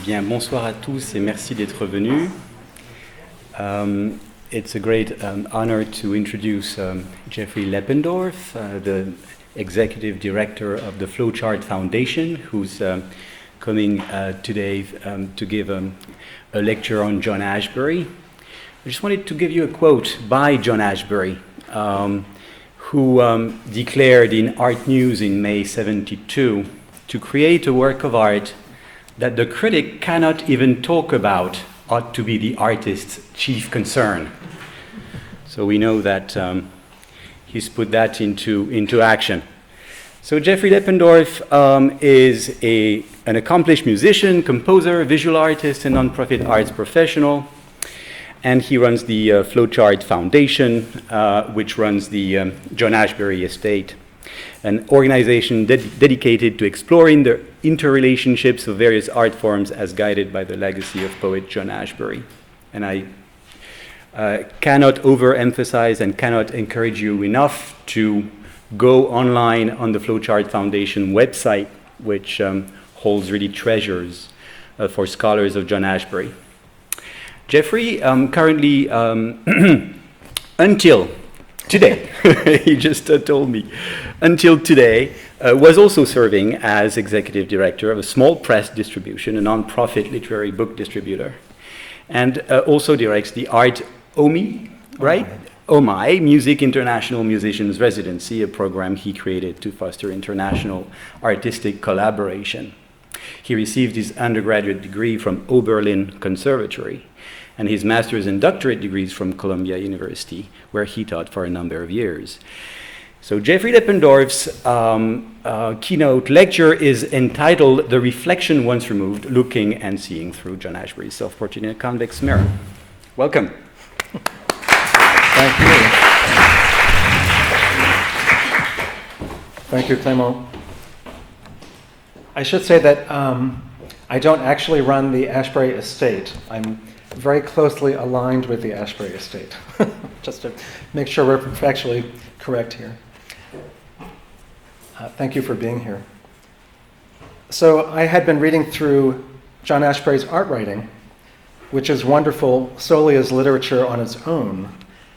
Bien, bonsoir à tous et merci d'être venus. It's a great honor to introduce Jeffrey Lependorf, the executive director of the Flowchart Foundation, who's coming today to give a lecture on John Ashbery. I just wanted to give you a quote by John Ashbery, who declared in Art News in May 1972 to create a work of art that the critic cannot even talk about ought to be the artist's chief concern. So we know that he's put that into action. So Jeffrey Lependorf is an accomplished musician, composer, visual artist, and nonprofit arts professional. And he runs the Flowchart Foundation, which runs the John Ashbery Estate, an organization dedicated to exploring the interrelationships of various art forms as guided by the legacy of poet John Ashbery. And I cannot overemphasize and cannot encourage you enough to go online on the Flowchart Foundation website, which holds really treasures for scholars of John Ashbery. Jeffrey currently, until today, he just told me, until today, was also serving as executive director of a small press distribution, a non-profit literary book distributor, and also directs the Art OMI, right? OMI, Music International Musicians Residency, a program he created to foster international artistic collaboration. He received his undergraduate degree from Oberlin Conservatory and his master's and doctorate degrees from Columbia University, where he taught for a number of years. So Jeffrey Lependorf's keynote lecture is entitled The Reflection Once Removed, Looking and Seeing Through John Ashbery's Self-Portrait in a Convex Mirror. Welcome. Thank you. Thank you, Clément. I should say that I don't actually run the Ashbery Estate. I'm very closely aligned with the Ashbery Estate, just to make sure we're factually correct here. Thank you for being here. So I had been reading through John Ashbery's art writing, which is wonderful solely as literature on its own,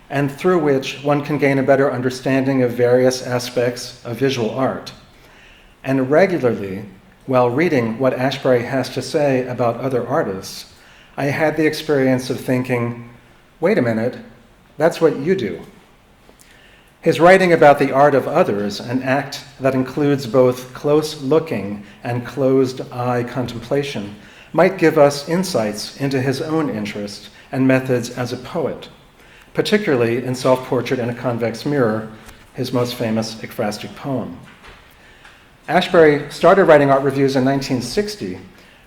and through which one can gain a better understanding of various aspects of visual art. And regularly, while reading what Ashbery has to say about other artists, I had the experience of thinking, wait a minute, that's what you do. His writing about the art of others, an act that includes both close looking and closed eye contemplation, might give us insights into his own interest and methods as a poet, particularly in Self-Portrait in a Convex Mirror, his most famous ekphrastic poem. Ashbery started writing art reviews in 1960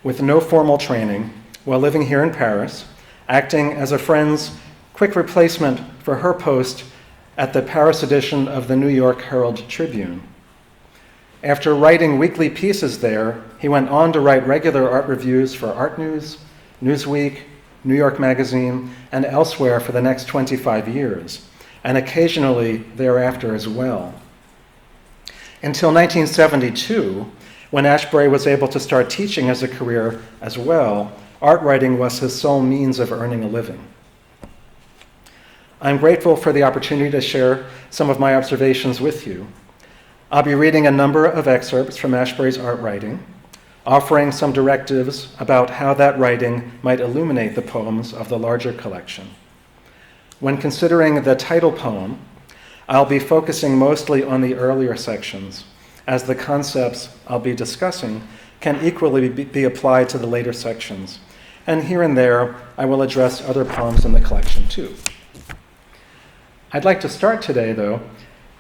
with no formal training, while living here in Paris, acting as a friend's quick replacement for her post at the Paris edition of the New York Herald Tribune. After writing weekly pieces there, he went on to write regular art reviews for Art News, Newsweek, New York Magazine, and elsewhere for the next 25 years, and occasionally thereafter as well. Until 1972, when Ashbery was able to start teaching as a career as well, art writing was his sole means of earning a living. I'm grateful for the opportunity to share some of my observations with you. I'll be reading a number of excerpts from Ashbery's art writing, offering some directives about how that writing might illuminate the poems of the larger collection. When considering the title poem, I'll be focusing mostly on the earlier sections, as the concepts I'll be discussing can equally be applied to the later sections. And here and there, I will address other poems in the collection too. I'd like to start today, though,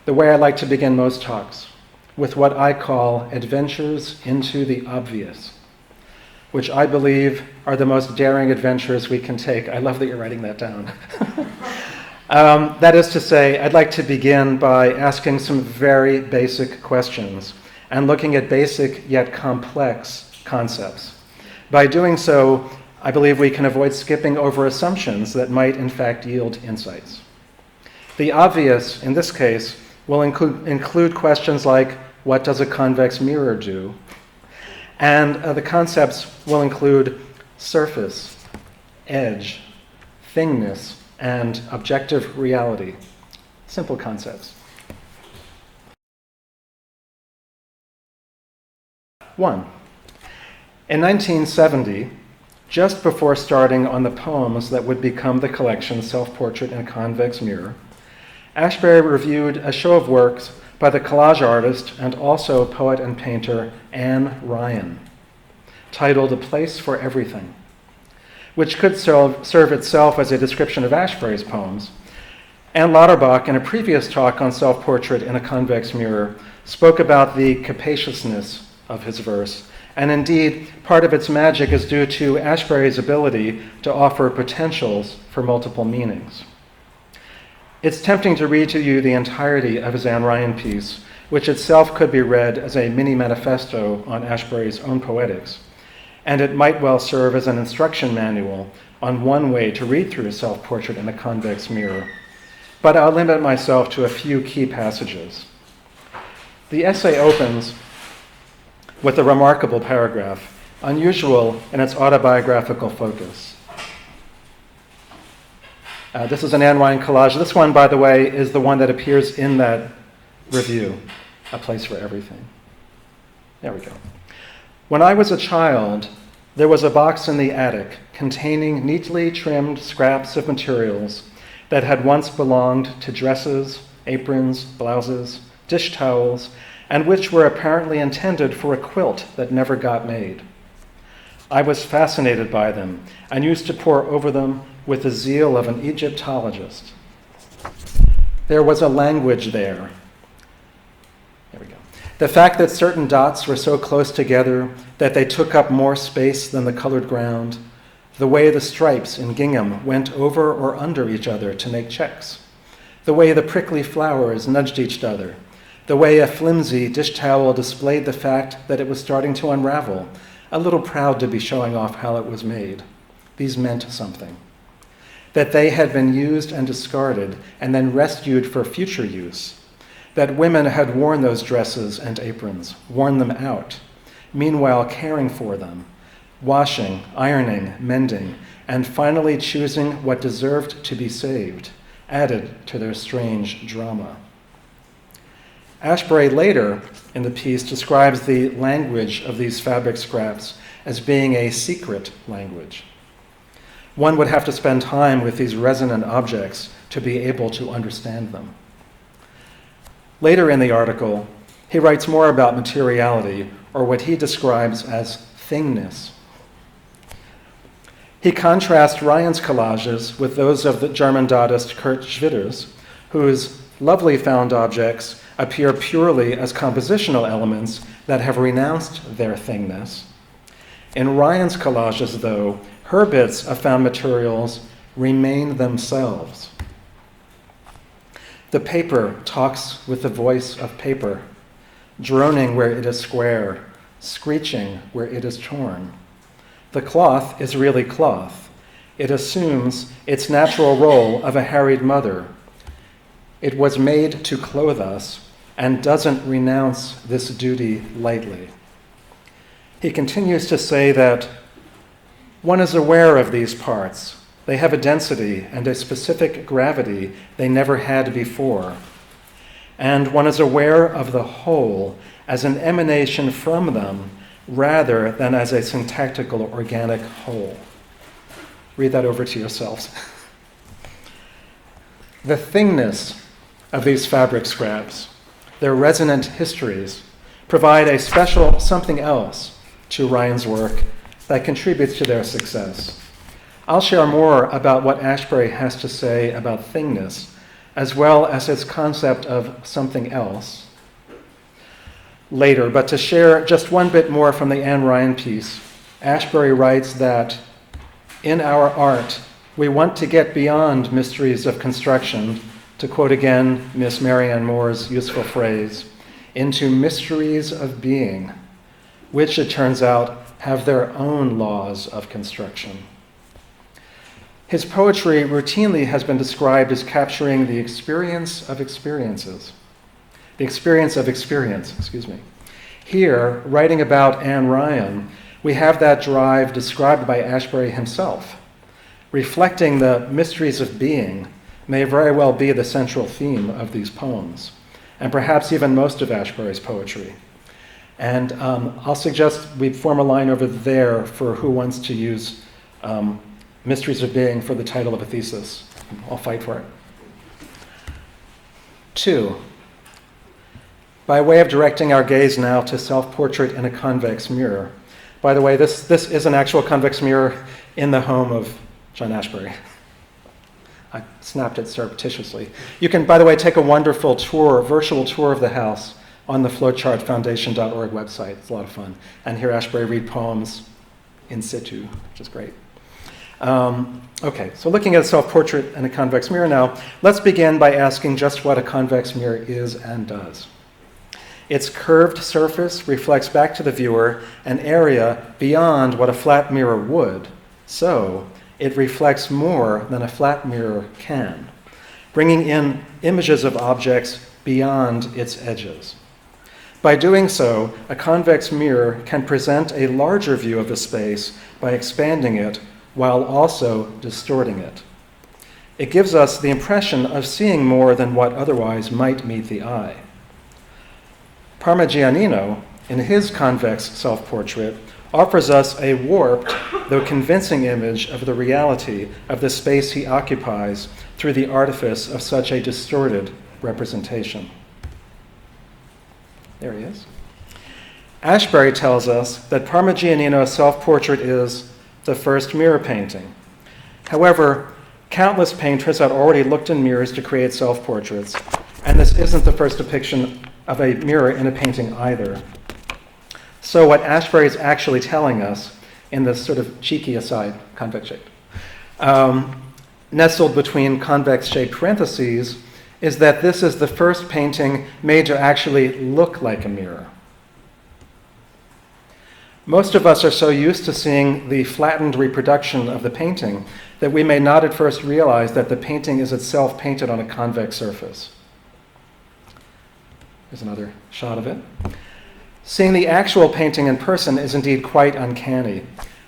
the way I like to begin most talks, with what I call adventures into the obvious, which I believe are the most daring adventures we can take. I love that you're writing that down. That is to say, I'd like to begin by asking some very basic questions and looking at basic yet complex concepts. By doing so, I believe we can avoid skipping over assumptions that might in fact yield insights. The obvious, in this case, will include questions like, what does a convex mirror do? And the concepts will include surface, edge, thingness, and objective reality. Simple concepts. 1. In 1970, just before starting on the poems that would become the collection Self-Portrait in a Convex Mirror, Ashbery reviewed a show of works by the collage artist and also poet and painter Anne Ryan, titled A Place for Everything, which could serve itself as a description of Ashbery's poems. Anne Lauterbach, in a previous talk on Self-Portrait in a Convex Mirror, spoke about the capaciousness of his verse, and indeed, part of its magic is due to Ashbery's ability to offer potentials for multiple meanings. It's tempting to read to you the entirety of his Anne Ryan piece, which itself could be read as a mini manifesto on Ashbery's own poetics, and it might well serve as an instruction manual on one way to read through Self-Portrait in a Convex Mirror. But I'll limit myself to a few key passages. The essay opens with a remarkable paragraph, unusual in its autobiographical focus. This is an Anne Ryan collage. This one, by the way, is the one that appears in that review, A Place for Everything. There we go. When I was a child, there was a box in the attic containing neatly trimmed scraps of materials that had once belonged to dresses, aprons, blouses, dish towels, and which were apparently intended for a quilt that never got made. I was fascinated by them and used to pore over them with the zeal of an Egyptologist. There was a language there. There we go. The fact that certain dots were so close together that they took up more space than the colored ground, the way the stripes in gingham went over or under each other to make checks, the way the prickly flowers nudged each other, the way a flimsy dish towel displayed the fact that it was starting to unravel, a little proud to be showing off how it was made. These meant something. That they had been used and discarded and then rescued for future use. That women had worn those dresses and aprons, worn them out, meanwhile caring for them, washing, ironing, mending, and finally choosing what deserved to be saved, added to their strange drama. Ashbery later in the piece describes the language of these fabric scraps as being a secret language. One would have to spend time with these resonant objects to be able to understand them. Later in the article, he writes more about materiality, or what he describes as thingness. He contrasts Ryan's collages with those of the German Dadaist Kurt Schwitters, whose lovely found objects appear purely as compositional elements that have renounced their thingness. In Ryan's collages, though, her bits of found materials remain themselves. The paper talks with the voice of paper, droning where it is square, screeching where it is torn. The cloth is really cloth. It assumes its natural role of a harried mother. It was made to clothe us and doesn't renounce this duty lightly. He continues to say that one is aware of these parts. They have a density and a specific gravity they never had before. And one is aware of the whole as an emanation from them rather than as a syntactical organic whole. Read that over to yourselves. The thingness of these fabric scraps, their resonant histories, provide a special something else to Ryan's work that contributes to their success. I'll share more about what Ashbery has to say about thingness, as well as its concept of something else later, but to share just one bit more from the Anne Ryan piece, Ashbery writes that in our art, we want to get beyond mysteries of construction, to quote again Miss Marianne Moore's useful phrase, into mysteries of being, which it turns out have their own laws of construction. His poetry routinely has been described as capturing the experience of experiences. The experience of experience, Here, writing about Anne Ryan, we have that drive described by Ashbery himself. Reflecting the mysteries of being may very well be the central theme of these poems, and perhaps even most of Ashbery's poetry. And I'll suggest we form a line over there for who wants to use Mysteries of Being for the title of a thesis. I'll fight for it. 2. By way of directing our gaze now to self-portrait in a convex mirror. By the way, this is an actual convex mirror in the home of John Ashbery. I snapped it surreptitiously. You can, by the way, take a wonderful tour, virtual tour of the house on the flowchartfoundation.org website. It's a lot of fun. And hear Ashbery read poems in situ, which is great. Okay, so looking at a self-portrait in a convex mirror now, let's begin by asking just what a convex mirror is and does. Its curved surface reflects back to the viewer an area beyond what a flat mirror would, so it reflects more than a flat mirror can, bringing in images of objects beyond its edges. By doing so, a convex mirror can present a larger view of a space by expanding it while also distorting it. It gives us the impression of seeing more than what otherwise might meet the eye. Parmigianino, in his convex self-portrait, offers us a warped, though convincing image of the reality of the space he occupies through the artifice of such a distorted representation. There he is. Ashbery tells us that Parmigianino's self-portrait is the first mirror painting. However, countless painters had already looked in mirrors to create self-portraits, and this isn't the first depiction of a mirror in a painting either. So what Ashbery is actually telling us in this sort of cheeky aside, convex shape, nestled between convex-shaped parentheses, is that this is the first painting made to actually look like a mirror. Most of us are so used to seeing the flattened reproduction of the painting that we may not at first realize that the painting is itself painted on a convex surface. Here's another shot of it. Seeing the actual painting in person is indeed quite uncanny.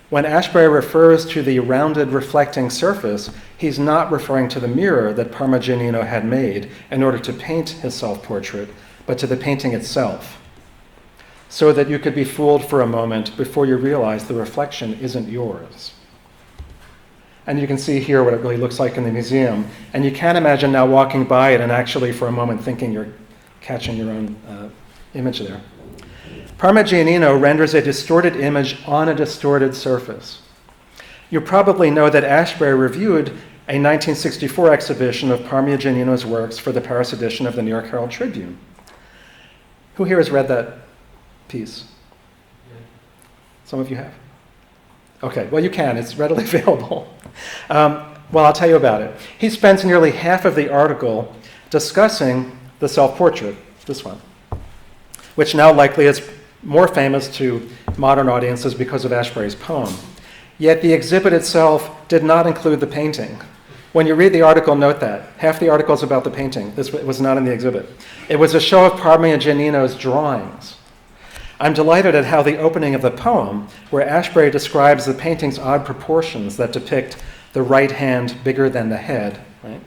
When Ashbery refers to the rounded reflecting surface, he's not referring to the mirror that Parmigianino had made in order to paint his self-portrait, but to the painting itself, so that you could be fooled for a moment before you realize the reflection isn't yours. And you can see here what it really looks like in the museum, and you can't imagine now walking by it and actually for a moment thinking you're catching your own image there. Parmigianino renders a distorted image on a distorted surface. You probably know that Ashbery reviewed a 1964 exhibition of Parmigianino's works for the Paris edition of the New York Herald Tribune. Who here has read that piece? Some of you have? Okay, well you can, it's readily available. Well, I'll tell you about it. He spends nearly half of the article discussing the self-portrait, this one, which now likely is more famous to modern audiences because of Ashbery's poem. Yet the exhibit itself did not include the painting. When you read the article, note that. Half the article is about the painting. This was not in the exhibit. It was a show of Parmigianino's drawings. I'm delighted at how the opening of the poem, where Ashbery describes the painting's odd proportions that depict the right hand bigger than the head, right,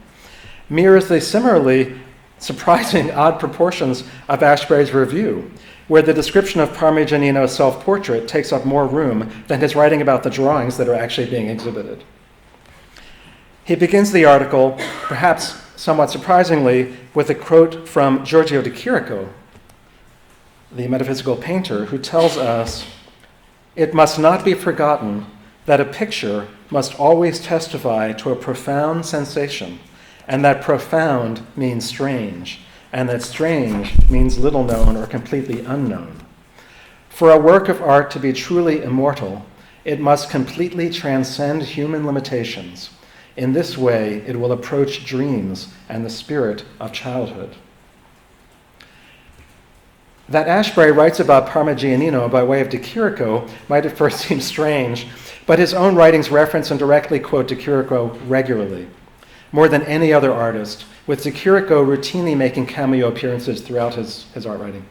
mirrors the similarly surprising odd proportions of Ashbery's review, where the description of Parmigianino's self-portrait takes up more room than his writing about the drawings that are actually being exhibited. He begins the article, perhaps somewhat surprisingly, with a quote from Giorgio de Chirico, the metaphysical painter, who tells us, "It must not be forgotten that a picture must always testify to a profound sensation, and that profound means strange, and that strange means little known or completely unknown. For a work of art to be truly immortal, it must completely transcend human limitations. In this way, it will approach dreams and the spirit of childhood." That Ashbery writes about Parmigianino by way of de Chirico might at first seem strange, but his own writings reference and directly quote de Chirico regularly, more than any other artist, with de Chirico routinely making cameo appearances throughout his art writing.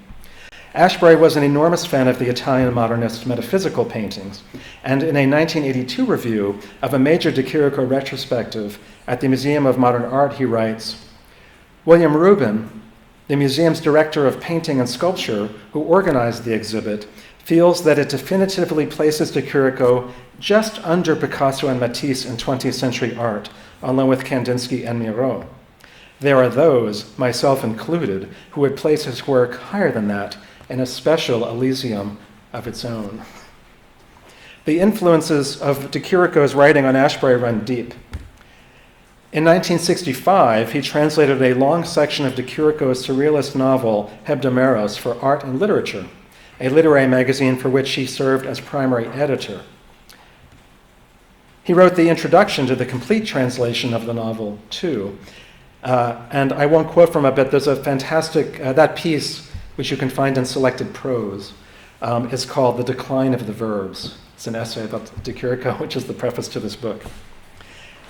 Ashbery was an enormous fan of the Italian modernist metaphysical paintings, and in a 1982 review of a major de Chirico retrospective at the Museum of Modern Art, he writes, William Rubin, the museum's director of painting and sculpture, who organized the exhibit, feels that it definitively places de Chirico just under Picasso and Matisse in 20th century art, along with Kandinsky and Miro. There are those, myself included, who would place his work higher than that in a special elysium of its own. The influences of de Chirico's writing on Ashbery run deep. In 1965, he translated a long section of de Chirico's surrealist novel, Hebdomeros, for Art and Literature, a literary magazine for which he served as primary editor. He wrote the introduction to the complete translation of the novel, too. And I won't quote from it, but there's a fantastic, that piece, which you can find in Selected Prose, is called The Decline of the Verbs. It's an essay about de Chirico, which is the preface to this book.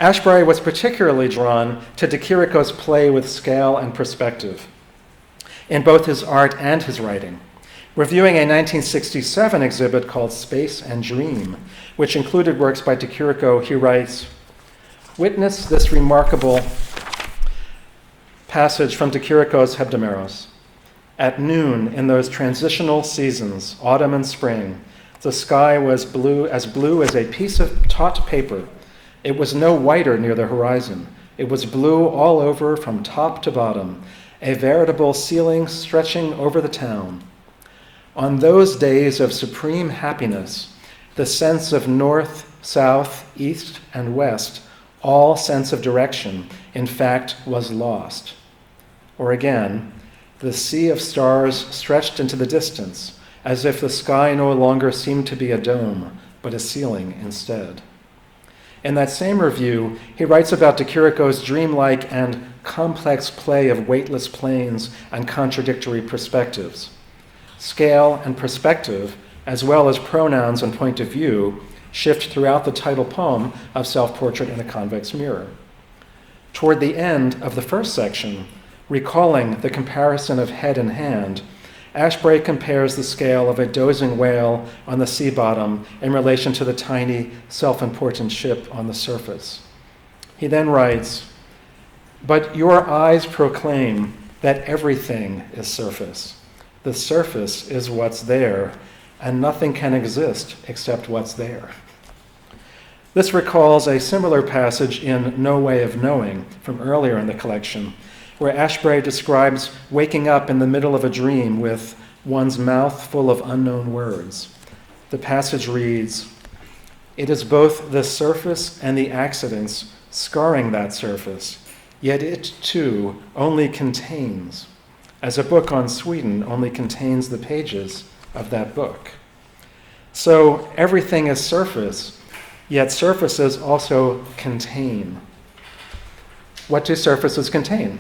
Ashbery was particularly drawn to de Chirico's play with scale and perspective in both his art and his writing. Reviewing a 1967 exhibit called Space and Dream, which included works by de Chirico, he writes, "Witness this remarkable passage from de Chirico's Hebdomeros. At noon, in those transitional seasons, autumn and spring, the sky was blue as a piece of taut paper. It was no whiter near the horizon. It was blue all over from top to bottom, a veritable ceiling stretching over the town. On those days of supreme happiness, the sense of north, south, east, and west, all sense of direction, in fact, was lost." Or again, "The sea of stars stretched into the distance, as if the sky no longer seemed to be a dome, but a ceiling instead." In that same review, he writes about de Chirico's dreamlike and complex play of weightless planes and contradictory perspectives. Scale and perspective, as well as pronouns and point of view, shift throughout the title poem of Self-Portrait in a Convex Mirror. Toward the end of the first section, recalling the comparison of head and hand, Ashbery compares the scale of a dozing whale on the sea bottom in relation to the tiny, self-important ship on the surface. He then writes, "But your eyes proclaim that everything is surface. The surface is what's there, and nothing can exist except what's there." This recalls a similar passage in No Way of Knowing from earlier in the collection, where Ashbery describes waking up in the middle of a dream with one's mouth full of unknown words. The passage reads, "It is both the surface and the accidents scarring that surface, yet it, too, only contains, as a book on Sweden only contains the pages of that book." So everything is surface, yet surfaces also contain. What do surfaces contain?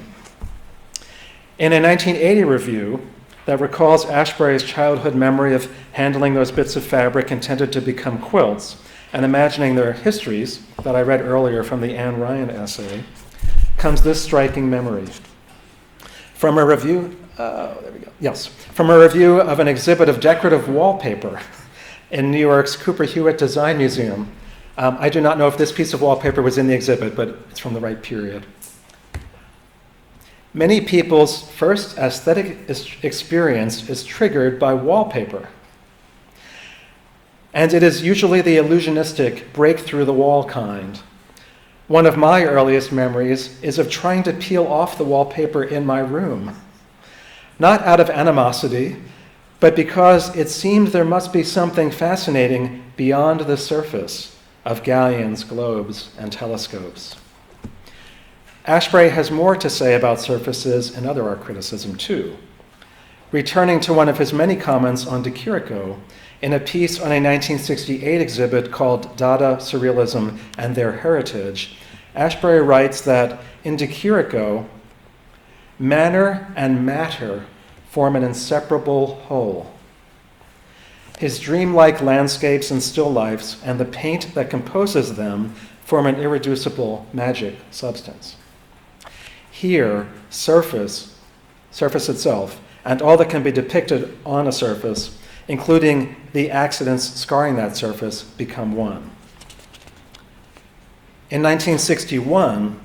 In a 1980 review that recalls Ashbery's childhood memory of handling those bits of fabric intended to become quilts and imagining their histories that I read earlier from the Anne Ryan essay, comes this striking memory. From a review, from a review of an exhibit of decorative wallpaper in New York's Cooper Hewitt Design Museum. I do not know if this piece of wallpaper was in the exhibit, but it's from the right period. Many people's first aesthetic experience is triggered by wallpaper. And it is usually the illusionistic break-through-the-wall kind. One of my earliest memories is of trying to peel off the wallpaper in my room. Not out of animosity, but because it seemed there must be something fascinating beyond the surface of galleons, globes, and telescopes. Ashbery has more to say about surfaces and other art criticism, too. Returning to one of his many comments on de Chirico, in a piece on a 1968 exhibit called Dada, Surrealism, and Their Heritage, Ashbery writes that in de Chirico, manner and matter form an inseparable whole. His dreamlike landscapes and still lifes and the paint that composes them form an irreducible magic substance. Here, surface itself, and all that can be depicted on a surface, including the accidents scarring that surface, become one. In 1961,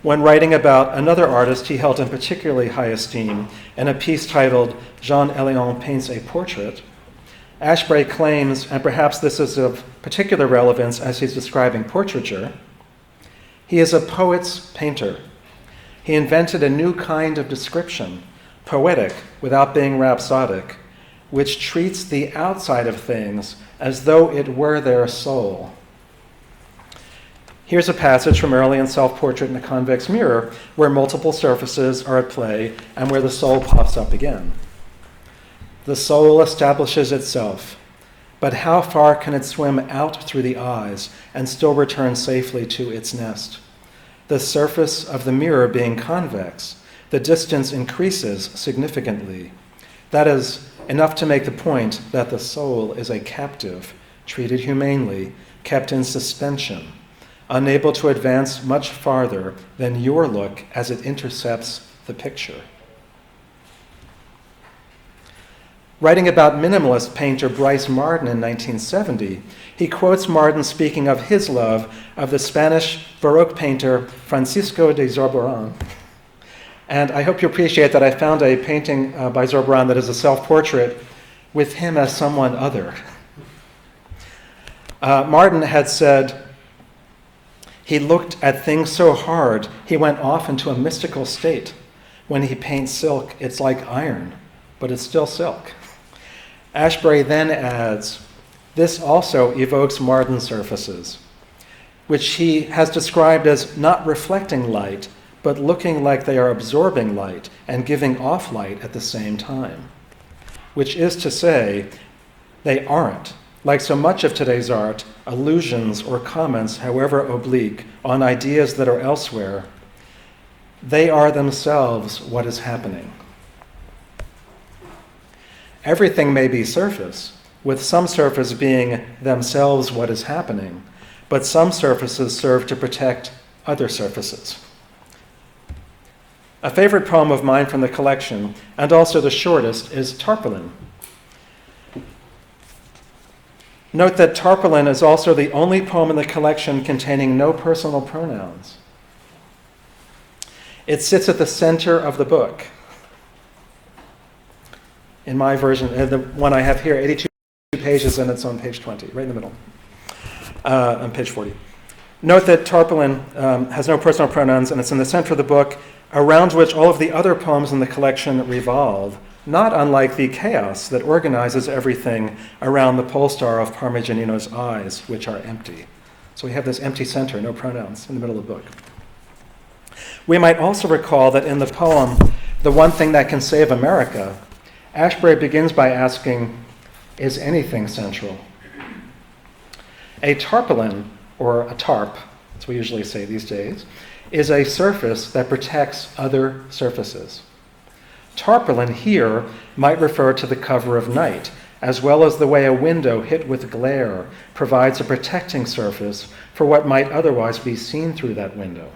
when writing about another artist he held in particularly high esteem in a piece titled Jean Elion Paints a Portrait, Ashbery claims, and perhaps this is of particular relevance as he's describing portraiture, he is a poet's painter. He invented a new kind of description, poetic without being rhapsodic, which treats the outside of things as though it were their soul. Here's a passage from Early Self-Portrait in a Convex Mirror, where multiple surfaces are at play and where the soul pops up again. The soul establishes itself, but how far can it swim out through the eyes and still return safely to its nest? The surface of the mirror being convex, the distance increases significantly. That is enough to make the point that the soul is a captive, treated humanely, kept in suspension, unable to advance much farther than your look as it intercepts the picture. Writing about minimalist painter Bryce Marden in 1970, he quotes Marden speaking of his love of the Spanish Baroque painter Francisco de Sorbonne. And I hope you appreciate that I found a painting by Sorbonne that is a self-portrait with him as someone other. Marden had said, he looked at things so hard, he went off into a mystical state. When he paints silk, it's like iron, but it's still silk. Ashbery then adds, this also evokes Marden surfaces, which he has described as not reflecting light, but looking like they are absorbing light and giving off light at the same time. Which is to say, they aren't, like so much of today's art, allusions or comments, however oblique, on ideas that are elsewhere. They are themselves what is happening. Everything may be surface, with some surface being themselves what is happening, but some surfaces serve to protect other surfaces. A favorite poem of mine from the collection, and also the shortest, is Tarpaulin. Note that Tarpaulin is also the only poem in the collection containing no personal pronouns. It sits at the center of the book. In my version, the one I have here, 82 pages, and it's on page 20, right in the middle, on page 40. Note that Tarpaulin has no personal pronouns, and it's in the center of the book, around which all of the other poems in the collection revolve, not unlike the chaos that organizes everything around the pole star of Parmigianino's eyes, which are empty. So we have this empty center, no pronouns, in the middle of the book. We might also recall that in the poem, The One Thing That Can Save America, Ashbery begins by asking, is anything central? A tarpaulin, or a tarp, as we usually say these days, is a surface that protects other surfaces. Tarpaulin here might refer to the cover of night, as well as the way a window hit with glare provides a protecting surface for what might otherwise be seen through that window.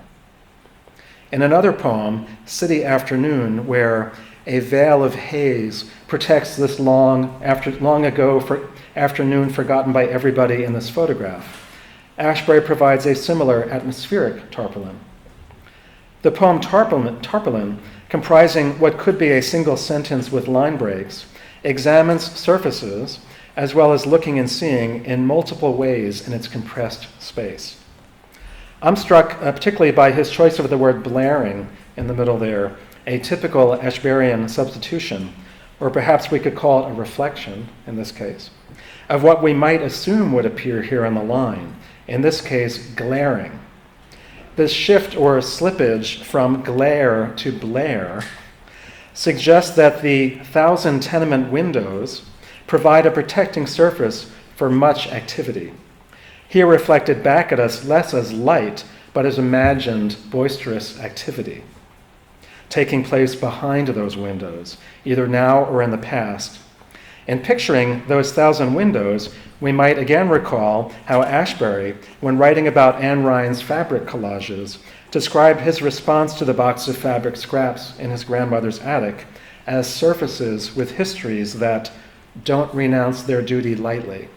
In another poem, City Afternoon, where a veil of haze protects this long ago afternoon forgotten by everybody in this photograph, Ashbery provides a similar atmospheric tarpaulin. The poem Tarpaulin, comprising what could be a single sentence with line breaks, examines surfaces as well as looking and seeing in multiple ways in its compressed space. I'm struck particularly by his choice of the word blaring in the middle there, a typical Ashberian substitution, or perhaps we could call it a reflection, in this case, of what we might assume would appear here on the line, in this case, glaring. This shift or slippage from glare to blare suggests that the 1,000 tenement windows provide a protecting surface for much activity, here reflected back at us less as light, but as imagined boisterous activity, taking place behind those windows, either now or in the past. In picturing those 1,000 windows, we might again recall how Ashbery, when writing about Anne Ryan's fabric collages, described his response to the box of fabric scraps in his grandmother's attic as surfaces with histories that don't renounce their duty lightly.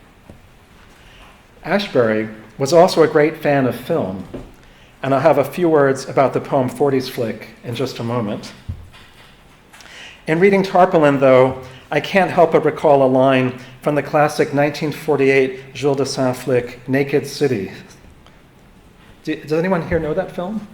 Ashbery was also a great fan of film, and I'll have a few words about the poem 40s Flick in just a moment. In reading Tarpaulin, though, I can't help but recall a line from the classic 1948 Jules Dassin flick, Naked City. Does anyone here know that film?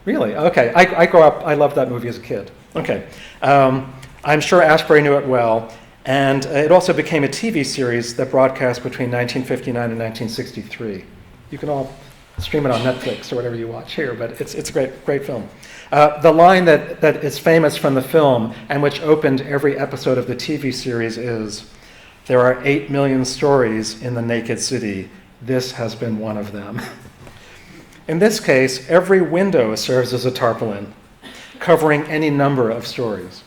Really? Okay. I grew up, I loved that movie as a kid. Okay. I'm sure Ashbery knew it well, and it also became a TV series that broadcast between 1959 and 1963. You can all stream it on Netflix or whatever you watch here, but it's a great film. The line that is famous from the film and which opened every episode of the TV series is, "There are 8 million stories in the naked city. This has been one of them." In this case, every window serves as a tarpaulin, covering any number of stories.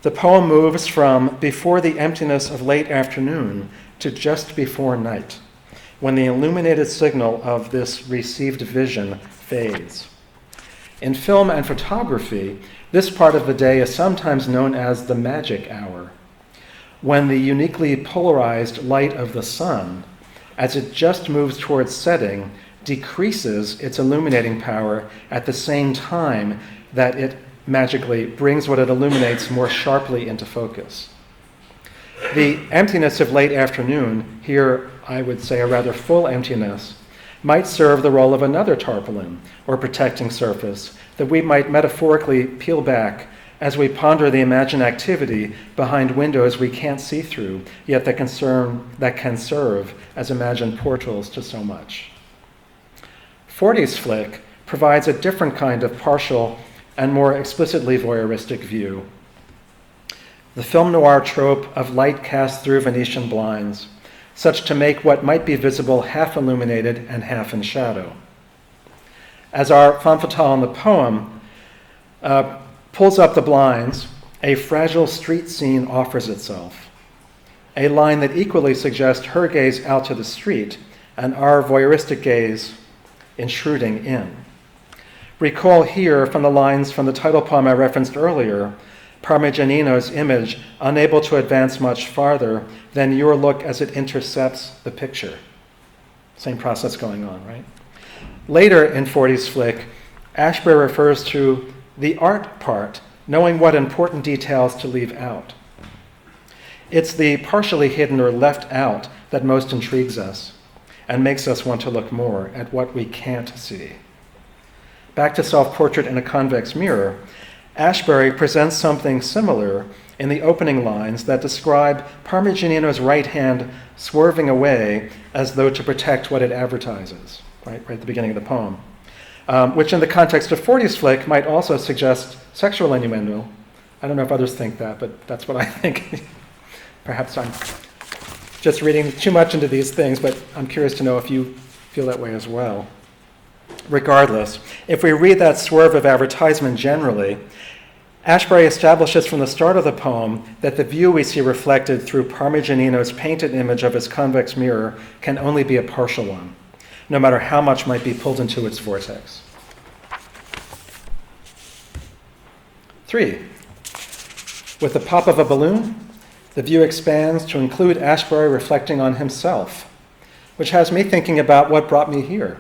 The poem moves from before the emptiness of late afternoon to just before night, when the illuminated signal of this received vision fades. In film and photography, this part of the day is sometimes known as the magic hour, when the uniquely polarized light of the sun, as it just moves towards setting, decreases its illuminating power at the same time that it magically brings what it illuminates more sharply into focus. The emptiness of late afternoon, here I would say a rather full emptiness, might serve the role of another tarpaulin or protecting surface that we might metaphorically peel back as we ponder the imagined activity behind windows we can't see through, yet that can serve as imagined portals to so much. 40s Flick provides a different kind of partial and more explicitly voyeuristic view. The film noir trope of light cast through Venetian blinds, such to make what might be visible half illuminated and half in shadow. As our femme fatale in the poem pulls up the blinds, a fragile street scene offers itself, a line that equally suggests her gaze out to the street and our voyeuristic gaze intruding in. Recall here from the lines from the title poem I referenced earlier, Parmigianino's image unable to advance much farther than your look as it intercepts the picture. Same process going on, right? Later in 40s Flick, Ashbery refers to the art part, knowing what important details to leave out. It's the partially hidden or left out that most intrigues us and makes us want to look more at what we can't see. Back to self-portrait in a convex mirror, Ashbery presents something similar in the opening lines that describe Parmigianino's right hand swerving away as though to protect what it advertises, right at the beginning of the poem, which in the context of 40s Flick might also suggest sexual innuendo. I don't know if others think that, but that's what I think. Perhaps I'm just reading too much into these things, but I'm curious to know if you feel that way as well. Regardless, if we read that swerve of advertisement generally, Ashbery establishes from the start of the poem that the view we see reflected through Parmigianino's painted image of his convex mirror can only be a partial one, no matter how much might be pulled into its vortex. 3. With the pop of a balloon, the view expands to include Ashbery reflecting on himself, which has me thinking about what brought me here.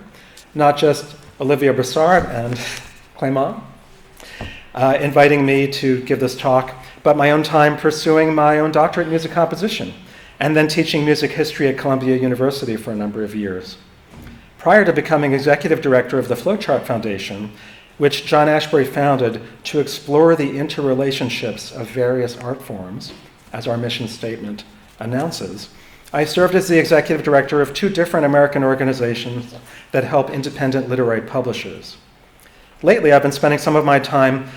Not just Olivier Brossard and Clément inviting me to give this talk, but my own time pursuing my own doctorate in music composition and then teaching music history at Columbia University for a number of years. Prior to becoming executive director of the Flowchart Foundation, which John Ashbery founded to explore the interrelationships of various art forms, as our mission statement announces, I served as the executive director of 2 different American organizations that help independent literary publishers. Lately, I've been spending some of my time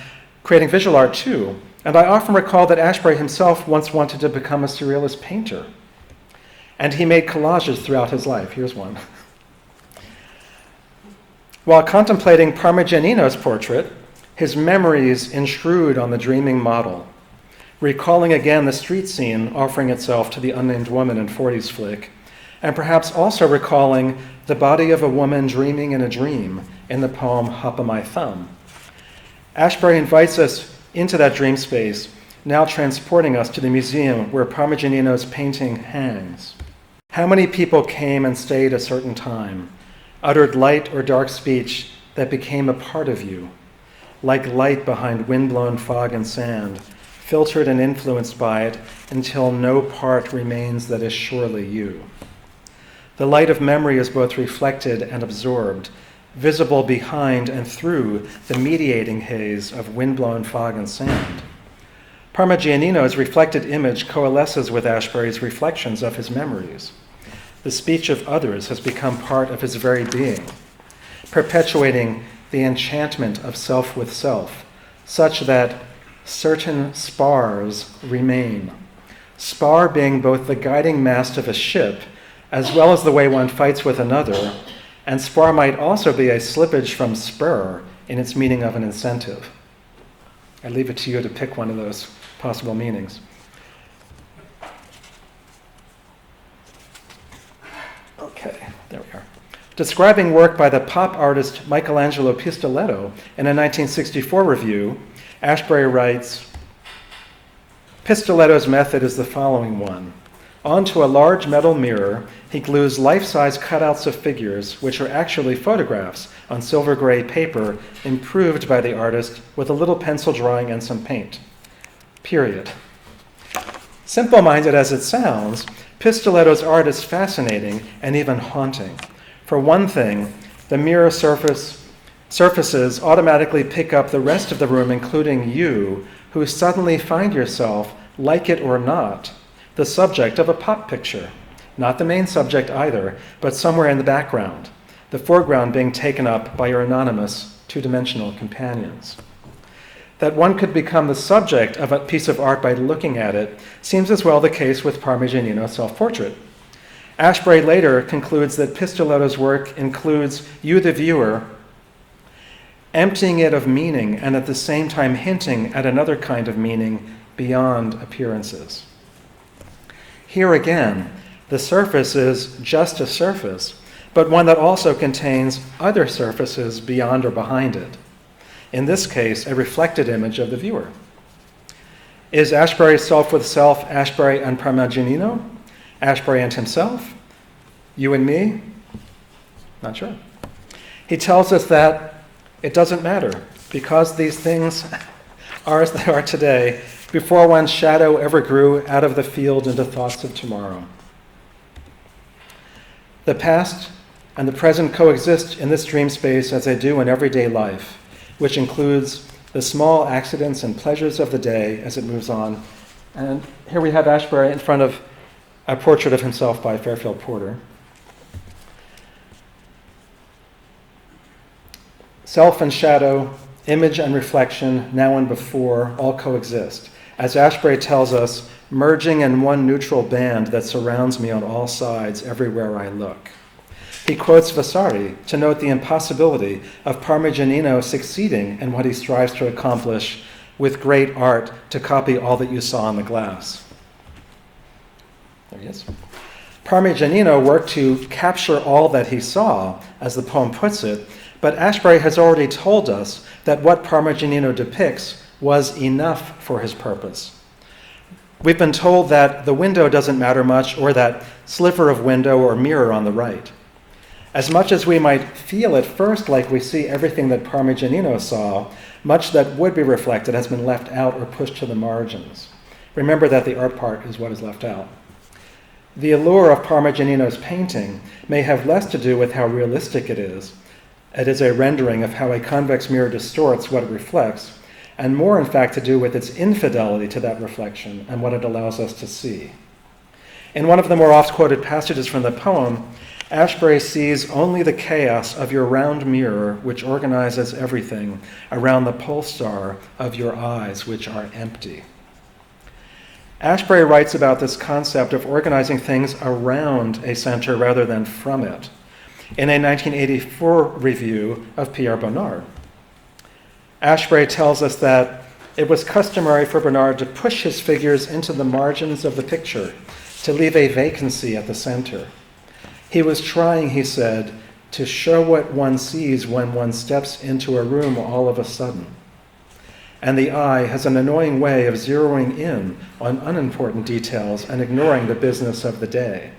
creating visual art too, and I often recall that Ashbery himself once wanted to become a surrealist painter, and he made collages throughout his life. Here's one. While contemplating Parmigianino's portrait, his memories intrude on the dreaming model, recalling again the street scene offering itself to the unnamed woman in 40s Flick, and perhaps also recalling the body of a woman dreaming in a dream in the poem Hop o' My Thumb. Ashbery invites us into that dream space, now transporting us to the museum where Parmigianino's painting hangs. How many people came and stayed a certain time, uttered light or dark speech that became a part of you, like light behind windblown fog and sand, filtered and influenced by it until no part remains that is surely you. The light of memory is both reflected and absorbed, visible behind and through the mediating haze of windblown fog and sand. Parmigianino's reflected image coalesces with Ashbery's reflections of his memories. The speech of others has become part of his very being, perpetuating the enchantment of self with self, such that certain spars remain. Spar being both the guiding mast of a ship, as well as the way one fights with another, and spar might also be a slippage from spur in its meaning of an incentive. I leave it to you to pick one of those possible meanings. Okay, there we are. Describing work by the pop artist Michelangelo Pistoletto in a 1964 review, Ashbery writes, Pistoletto's method is the following one. Onto a large metal mirror, he glues life-size cutouts of figures, which are actually photographs on silver gray paper improved by the artist with a little pencil drawing and some paint. Period. Simple-minded as it sounds, Pistoletto's art is fascinating and even haunting. For one thing, the mirror surfaces automatically pick up the rest of the room, including you, who suddenly find yourself, like it or not, the subject of a pop picture. Not the main subject either, but somewhere in the background, the foreground being taken up by your anonymous, two-dimensional companions. That one could become the subject of a piece of art by looking at it seems as well the case with Parmigianino's self-portrait. Ashbery later concludes that Pistoletto's work includes you, the viewer, emptying it of meaning and at the same time hinting at another kind of meaning beyond appearances. Here again, the surface is just a surface, but one that also contains other surfaces beyond or behind it. In this case, a reflected image of the viewer. Is Ashbery self with self Ashbery and Parmigianino? Ashbery and himself? You and me? Not sure. He tells us that it doesn't matter because these things are as they are today before one's shadow ever grew out of the field into thoughts of tomorrow. The past and the present coexist in this dream space as they do in everyday life, which includes the small accidents and pleasures of the day as it moves on. And here we have Ashbery in front of a portrait of himself by Fairfield Porter. Self and shadow, image and reflection, now and before, all coexist. As Ashbery tells us, merging in one neutral band that surrounds me on all sides everywhere I look. He quotes Vasari to note the impossibility of Parmigianino succeeding in what he strives to accomplish with great art to copy all that you saw on the glass. There he is. Parmigianino worked to capture all that he saw, as the poem puts it, but Ashbery has already told us that what Parmigianino depicts was enough for his purpose. We've been told that the window doesn't matter much, or that sliver of window or mirror on the right. As much as we might feel at first like we see everything that Parmigianino saw, much that would be reflected has been left out or pushed to the margins. Remember that the art part is what is left out. The allure of Parmigianino's painting may have less to do with how realistic it is. It is a rendering of how a convex mirror distorts what it reflects, and more in fact to do with its infidelity to that reflection and what it allows us to see. In one of the more oft-quoted passages from the poem, Ashbery sees only the chaos of your round mirror, which organizes everything around the pole star of your eyes, which are empty. Ashbery writes about this concept of organizing things around a center rather than from it in a 1984 review of Pierre Bonnard. Ashbery tells us that it was customary for Bonnard to push his figures into the margins of the picture to leave a vacancy at the center. He was trying, he said, to show what one sees when one steps into a room all of a sudden. and the eye has an annoying way of zeroing in on unimportant details and ignoring the business of the day.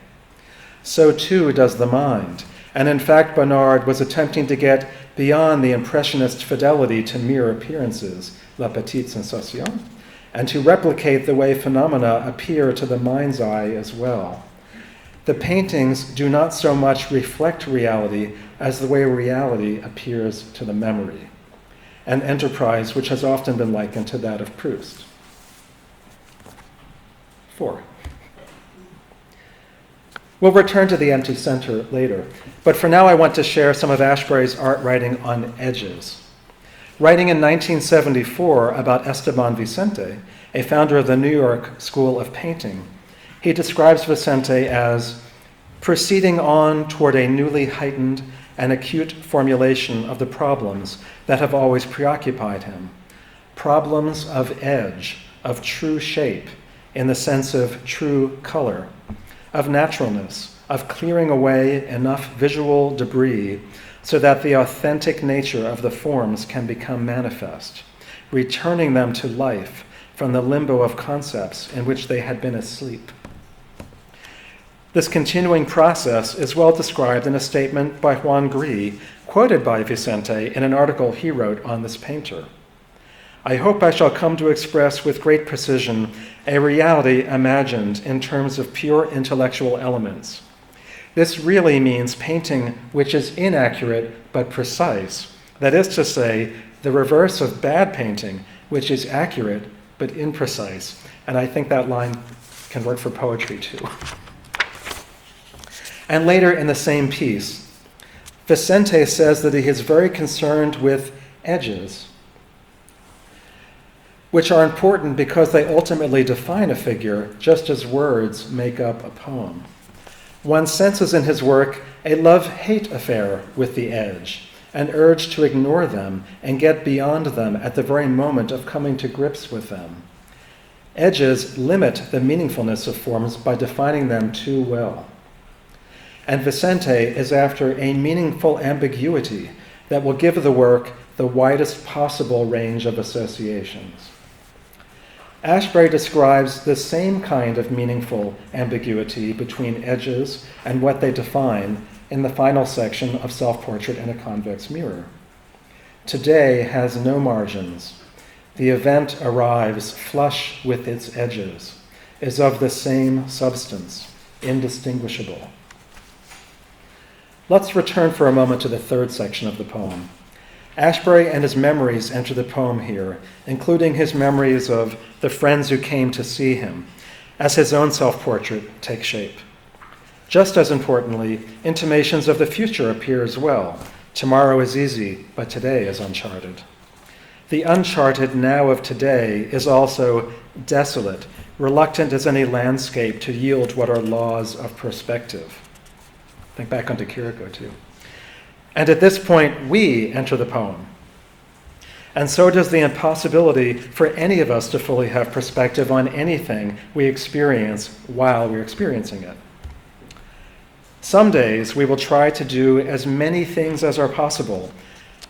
So too does the mind, and in fact Bonnard was attempting to get beyond the impressionist fidelity to mere appearances, la petite sensation, and to replicate the way phenomena appear to the mind's eye as well. The paintings do not so much reflect reality as the way reality appears to the memory, an enterprise which has often been likened to that of Proust. 4. We'll return to the empty center later, but for now I want to share some of Ashbery's art writing on edges. Writing in 1974 about Esteban Vicente, a founder of the New York School of Painting, he describes Vicente as proceeding on toward a newly heightened and acute formulation of the problems that have always preoccupied him, problems of edge, of true shape, in the sense of true color, of naturalness, of clearing away enough visual debris so that the authentic nature of the forms can become manifest, returning them to life from the limbo of concepts in which they had been asleep. This continuing process is well described in a statement by Juan Gris, quoted by Vicente in an article he wrote on this painter. I hope I shall come to express with great precision a reality imagined in terms of pure intellectual elements. This really means painting which is inaccurate but precise. That is to say, the reverse of bad painting, which is accurate but imprecise. And I think that line can work for poetry too. And later in the same piece, Vicente says that he is very concerned with edges, which are important because they ultimately define a figure, just as words make up a poem. One senses in his work a love-hate affair with the edge, an urge to ignore them and get beyond them at the very moment of coming to grips with them. Edges limit the meaningfulness of forms by defining them too well. And Vicente is after a meaningful ambiguity that will give the work the widest possible range of associations. Ashbery describes the same kind of meaningful ambiguity between edges and what they define in the final section of Self-Portrait in a Convex Mirror. Today has no margins. The event arrives flush with its edges, is of the same substance, indistinguishable. Let's return for a moment to the third section of the poem. Ashbery and his memories enter the poem here, including his memories of the friends who came to see him, as his own self-portrait takes shape. Just as importantly, intimations of the future appear as well. Tomorrow is easy, but today is uncharted. The uncharted now of today is also desolate, reluctant as any landscape to yield what are laws of perspective. Think back onto Kiriko, too. And at this point, we enter the poem. And so does the impossibility for any of us to fully have perspective on anything we experience while we're experiencing it. Some days we will try to do as many things as are possible,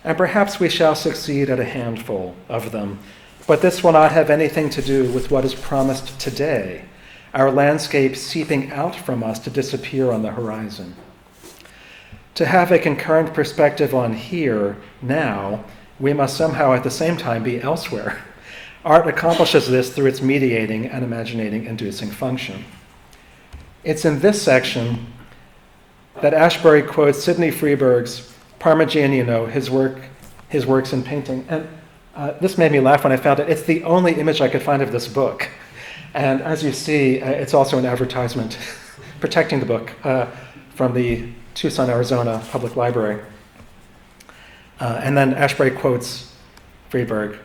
and perhaps we shall succeed at a handful of them, but this will not have anything to do with what is promised today, our landscape seeping out from us to disappear on the horizon. To have a concurrent perspective on here, now, we must somehow at the same time be elsewhere. Art accomplishes this through its mediating and imaginating-inducing function. It's in this section that Ashbery quotes Sidney Freeberg's Parmigianino, his works in painting. And this made me laugh when I found it. It's the only image I could find of this book. And as you see, it's also an advertisement protecting the book from the Tucson, Arizona Public Library. And then Ashbery quotes Freeberg.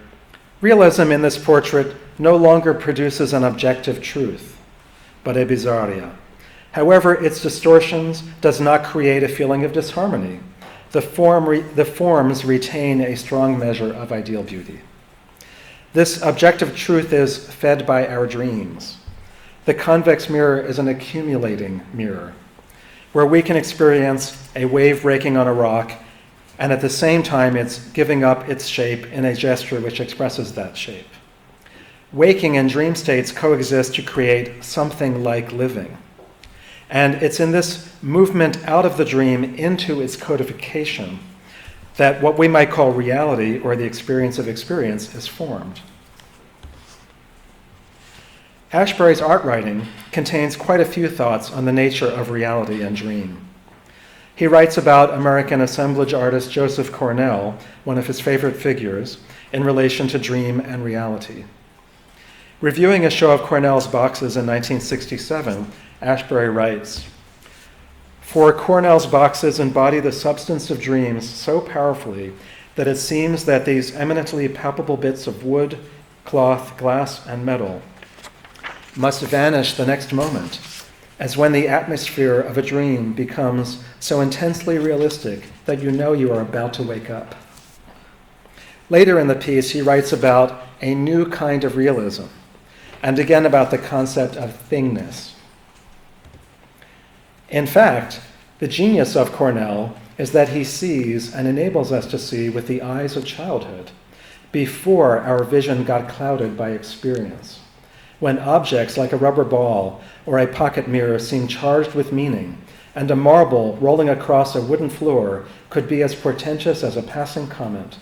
Realism in this portrait no longer produces an objective truth, but a bizarria. However, its distortions does not create a feeling of disharmony. The forms retain a strong measure of ideal beauty. This objective truth is fed by our dreams. The convex mirror is an accumulating mirror, where we can experience a wave breaking on a rock and at the same time it's giving up its shape in a gesture which expresses that shape. Waking and dream states coexist to create something like living. And it's in this movement out of the dream into its codification that what we might call reality, or the experience of experience, is formed. Ashbery's art writing contains quite a few thoughts on the nature of reality and dream. He writes about American assemblage artist Joseph Cornell, one of his favorite figures, in relation to dream and reality. Reviewing a show of Cornell's boxes in 1967, Ashbery writes, "For Cornell's boxes embody the substance of dreams so powerfully that it seems that these eminently palpable bits of wood, cloth, glass, and metal must vanish the next moment, as when the atmosphere of a dream becomes so intensely realistic that you know you are about to wake up." Later in the piece, he writes about a new kind of realism, and again about the concept of thingness. In fact, the genius of Cornell is that he sees and enables us to see with the eyes of childhood, before our vision got clouded by experience, when objects like a rubber ball or a pocket mirror seem charged with meaning, and a marble rolling across a wooden floor could be as portentous as a passing comment.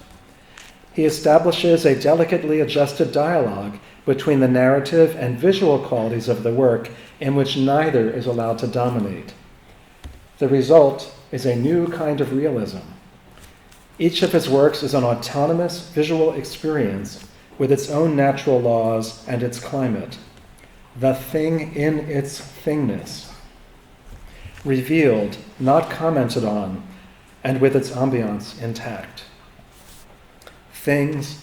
He establishes a delicately adjusted dialogue between the narrative and visual qualities of the work in which neither is allowed to dominate. The result is a new kind of realism. Each of his works is an autonomous visual experience with its own natural laws and its climate. The thing in its thingness, revealed, not commented on, and with its ambiance intact. Things,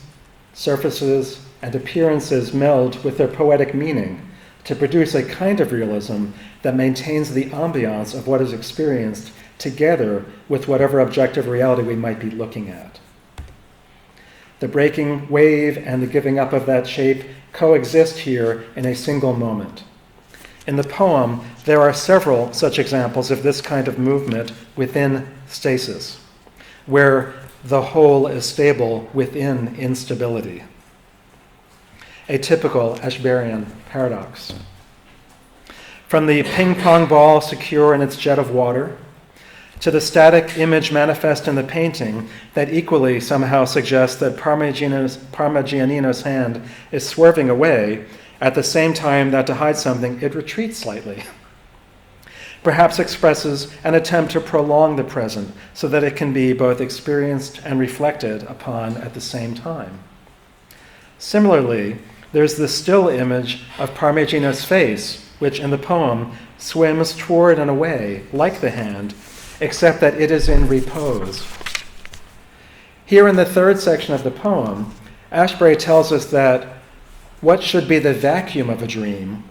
surfaces, and appearances meld with their poetic meaning to produce a kind of realism that maintains the ambiance of what is experienced together with whatever objective reality we might be looking at. The breaking wave and the giving up of that shape coexist here in a single moment. In the poem, there are several such examples of this kind of movement within stasis, where the whole is stable within instability. A typical Ashberian paradox. From the ping-pong ball secure in its jet of water, to the static image manifest in the painting that equally somehow suggests that Parmigianino's hand is swerving away at the same time that to hide something it retreats slightly. Perhaps expresses an attempt to prolong the present so that it can be both experienced and reflected upon at the same time. Similarly, there's the still image of Parmigiano's face, which in the poem swims toward and away like the hand, except that it is in repose. Here in the third section of the poem, Ashbery tells us that what should be the vacuum of a dream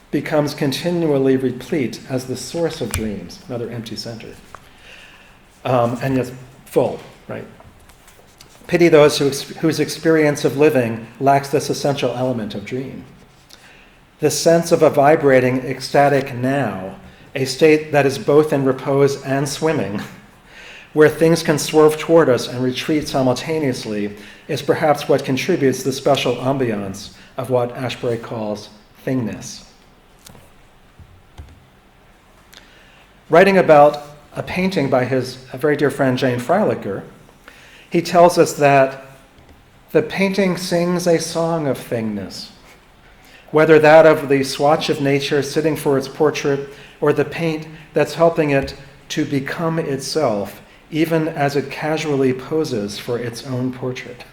becomes continually replete as the source of dreams, another empty center, and yet full, right? Pity those whose experience of living lacks this essential element of dream. The sense of a vibrating, ecstatic now, a state that is both in repose and swimming, where things can swerve toward us and retreat simultaneously, is perhaps what contributes the special ambiance of what Ashbery calls thingness. Writing about a painting by his very dear friend Jane Freilicher, he tells us that the painting sings a song of thingness, whether that of the swatch of nature sitting for its portrait or the paint that's helping it to become itself, even as it casually poses for its own portrait.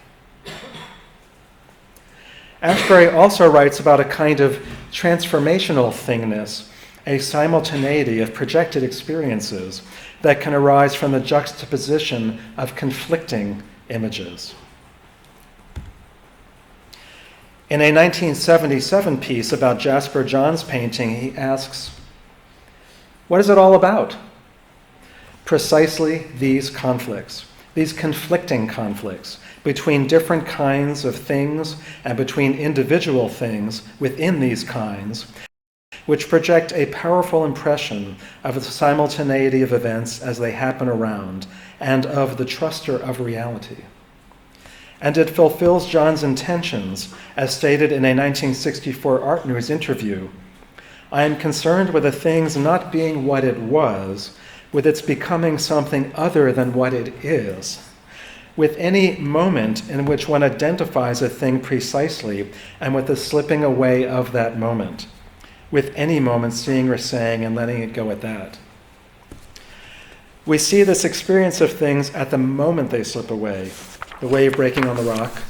Ashbery also writes about a kind of transformational thingness, a simultaneity of projected experiences that can arise from the juxtaposition of conflicting images. In a 1977 piece about Jasper John's painting, he asks, "What is it all about?" Precisely these conflicts, these conflicting conflicts between different kinds of things and between individual things within these kinds, which project a powerful impression of the simultaneity of events as they happen around and of the truster of reality. And it fulfills John's intentions, as stated in a 1964 Art News interview. I am concerned with the things not being what it was, with its becoming something other than what it is. With any moment in which one identifies a thing precisely, and with the slipping away of that moment. With any moment seeing or saying and letting it go at that. We see this experience of things at the moment they slip away, the wave breaking on the rock,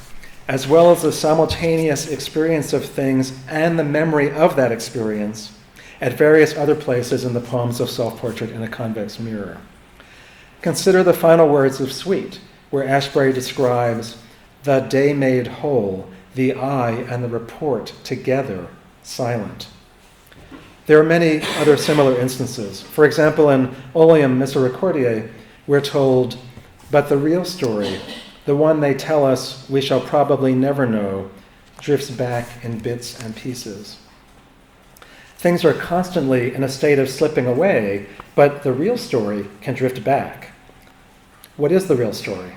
as well as the simultaneous experience of things and the memory of that experience at various other places in the poems of Self-Portrait in a Convex Mirror. Consider the final words of Sweet, where Ashbery describes the day made whole, the eye and the report together, silent. There are many other similar instances. For example, in Oleum Misericordiae, we're told, but the real story, the one they tell us we shall probably never know, drifts back in bits and pieces. Things are constantly in a state of slipping away, but the real story can drift back. What is the real story?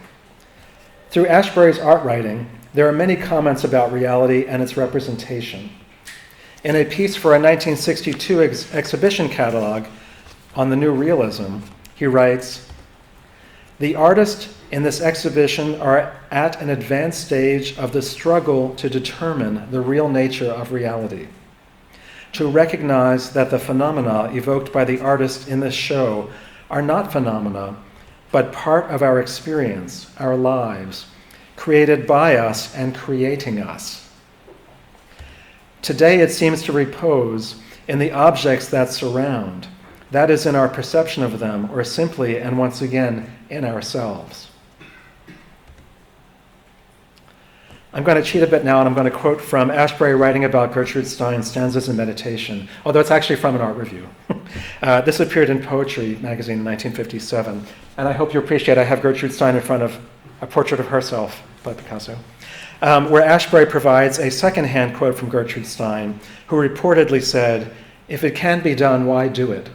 Through Ashbery's art writing, there are many comments about reality and its representation. In a piece for a 1962 exhibition catalog on the New Realism, he writes, "The artists in this exhibition are at an advanced stage of the struggle to determine the real nature of reality, to recognize that the phenomena evoked by the artist in this show are not phenomena, but part of our experience, our lives, created by us and creating us. Today it seems to repose in the objects that surround, that is in our perception of them, or simply, and once again, in ourselves." I'm going to cheat a bit now, and I'm going to quote from Ashbery writing about Gertrude Stein's Stanzas in Meditation, although it's actually from an art review. This appeared in Poetry magazine in 1957, and I hope you appreciate I have Gertrude Stein in front of a portrait of herself by Picasso, where Ashbery provides a second-hand quote from Gertrude Stein, who reportedly said, "If it can be done, why do it?"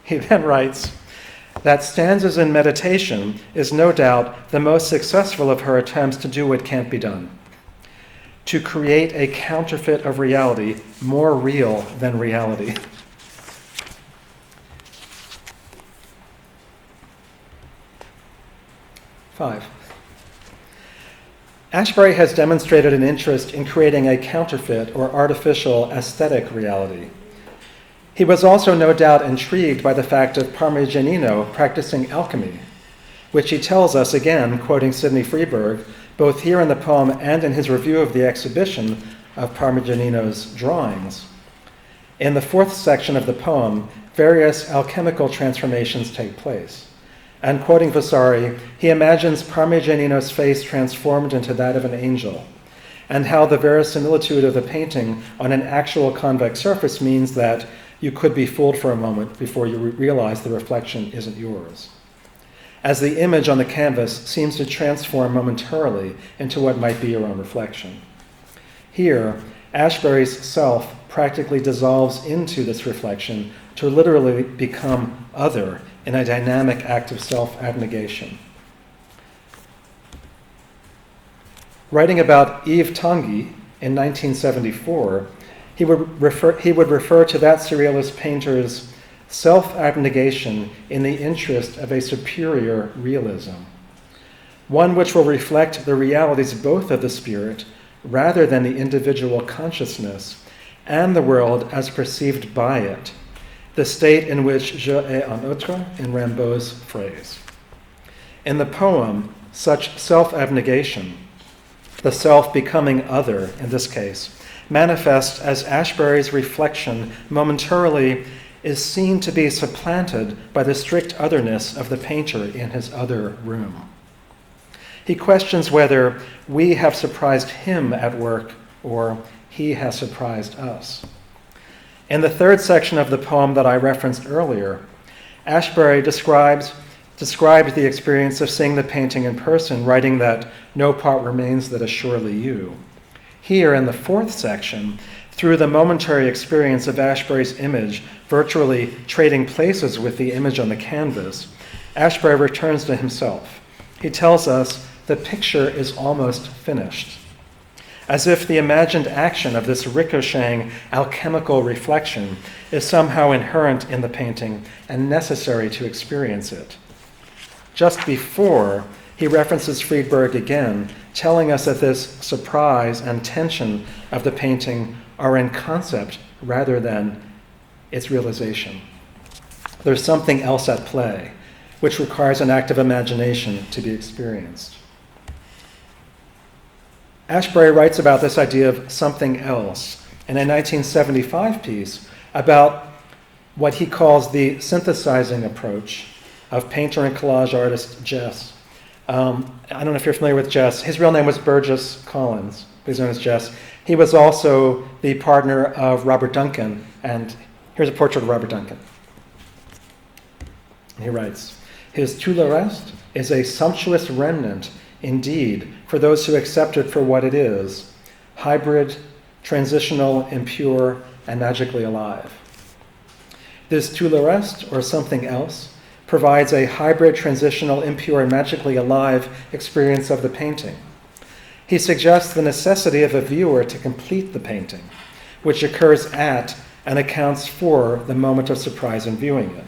He then writes, that Stanzas in Meditation is no doubt the most successful of her attempts to do what can't be done, to create a counterfeit of reality more real than reality. Five. Ashbery has demonstrated an interest in creating a counterfeit or artificial aesthetic reality. He was also no doubt intrigued by the fact of Parmigianino practicing alchemy, which he tells us, again, quoting Sidney Freeberg, both here in the poem and in his review of the exhibition of Parmigianino's drawings. In the fourth section of the poem, various alchemical transformations take place. And quoting Vasari, he imagines Parmigianino's face transformed into that of an angel, and how the verisimilitude of the painting on an actual convex surface means that you could be fooled for a moment before you realize the reflection isn't yours. As the image on the canvas seems to transform momentarily into what might be your own reflection. Here, Ashbery's self practically dissolves into this reflection to literally become other in a dynamic act of self-abnegation. Writing about Yves Tanguy in 1974, he would refer to that surrealist painter's self-abnegation in the interest of a superior realism, one which will reflect the realities both of the spirit rather than the individual consciousness and the world as perceived by it, the state in which je et un autre, in Rimbaud's phrase. In the poem, such self-abnegation, the self becoming other in this case, manifests as Ashbery's reflection momentarily is seen to be supplanted by the strict otherness of the painter in his other room. He questions whether we have surprised him at work or he has surprised us. In the third section of the poem that I referenced earlier, Ashbery described the experience of seeing the painting in person, writing that no part remains that is surely you. Here in the fourth section, through the momentary experience of Ashbery's image virtually trading places with the image on the canvas, Ashbery returns to himself. He tells us the picture is almost finished, as if the imagined action of this ricocheting alchemical reflection is somehow inherent in the painting and necessary to experience it. Just before, he references Friedberg again, telling us that this surprise and tension of the painting are in concept rather than its realization. There's something else at play, which requires an act of imagination to be experienced. Ashbery writes about this idea of something else in a 1975 piece about what he calls the synthesizing approach of painter and collage artist Jess. I don't know if you're familiar with Jess. His real name was Burgess Collins, but he's known as Jess. He was also the partner of Robert Duncan, and here's a portrait of Robert Duncan. He writes, "His tout le reste is a sumptuous remnant, indeed, for those who accept it for what it is, hybrid, transitional, impure, and magically alive." This tout le reste, or something else, provides a hybrid, transitional, impure, and magically alive experience of the painting. He suggests the necessity of a viewer to complete the painting, which occurs at and accounts for the moment of surprise in viewing it.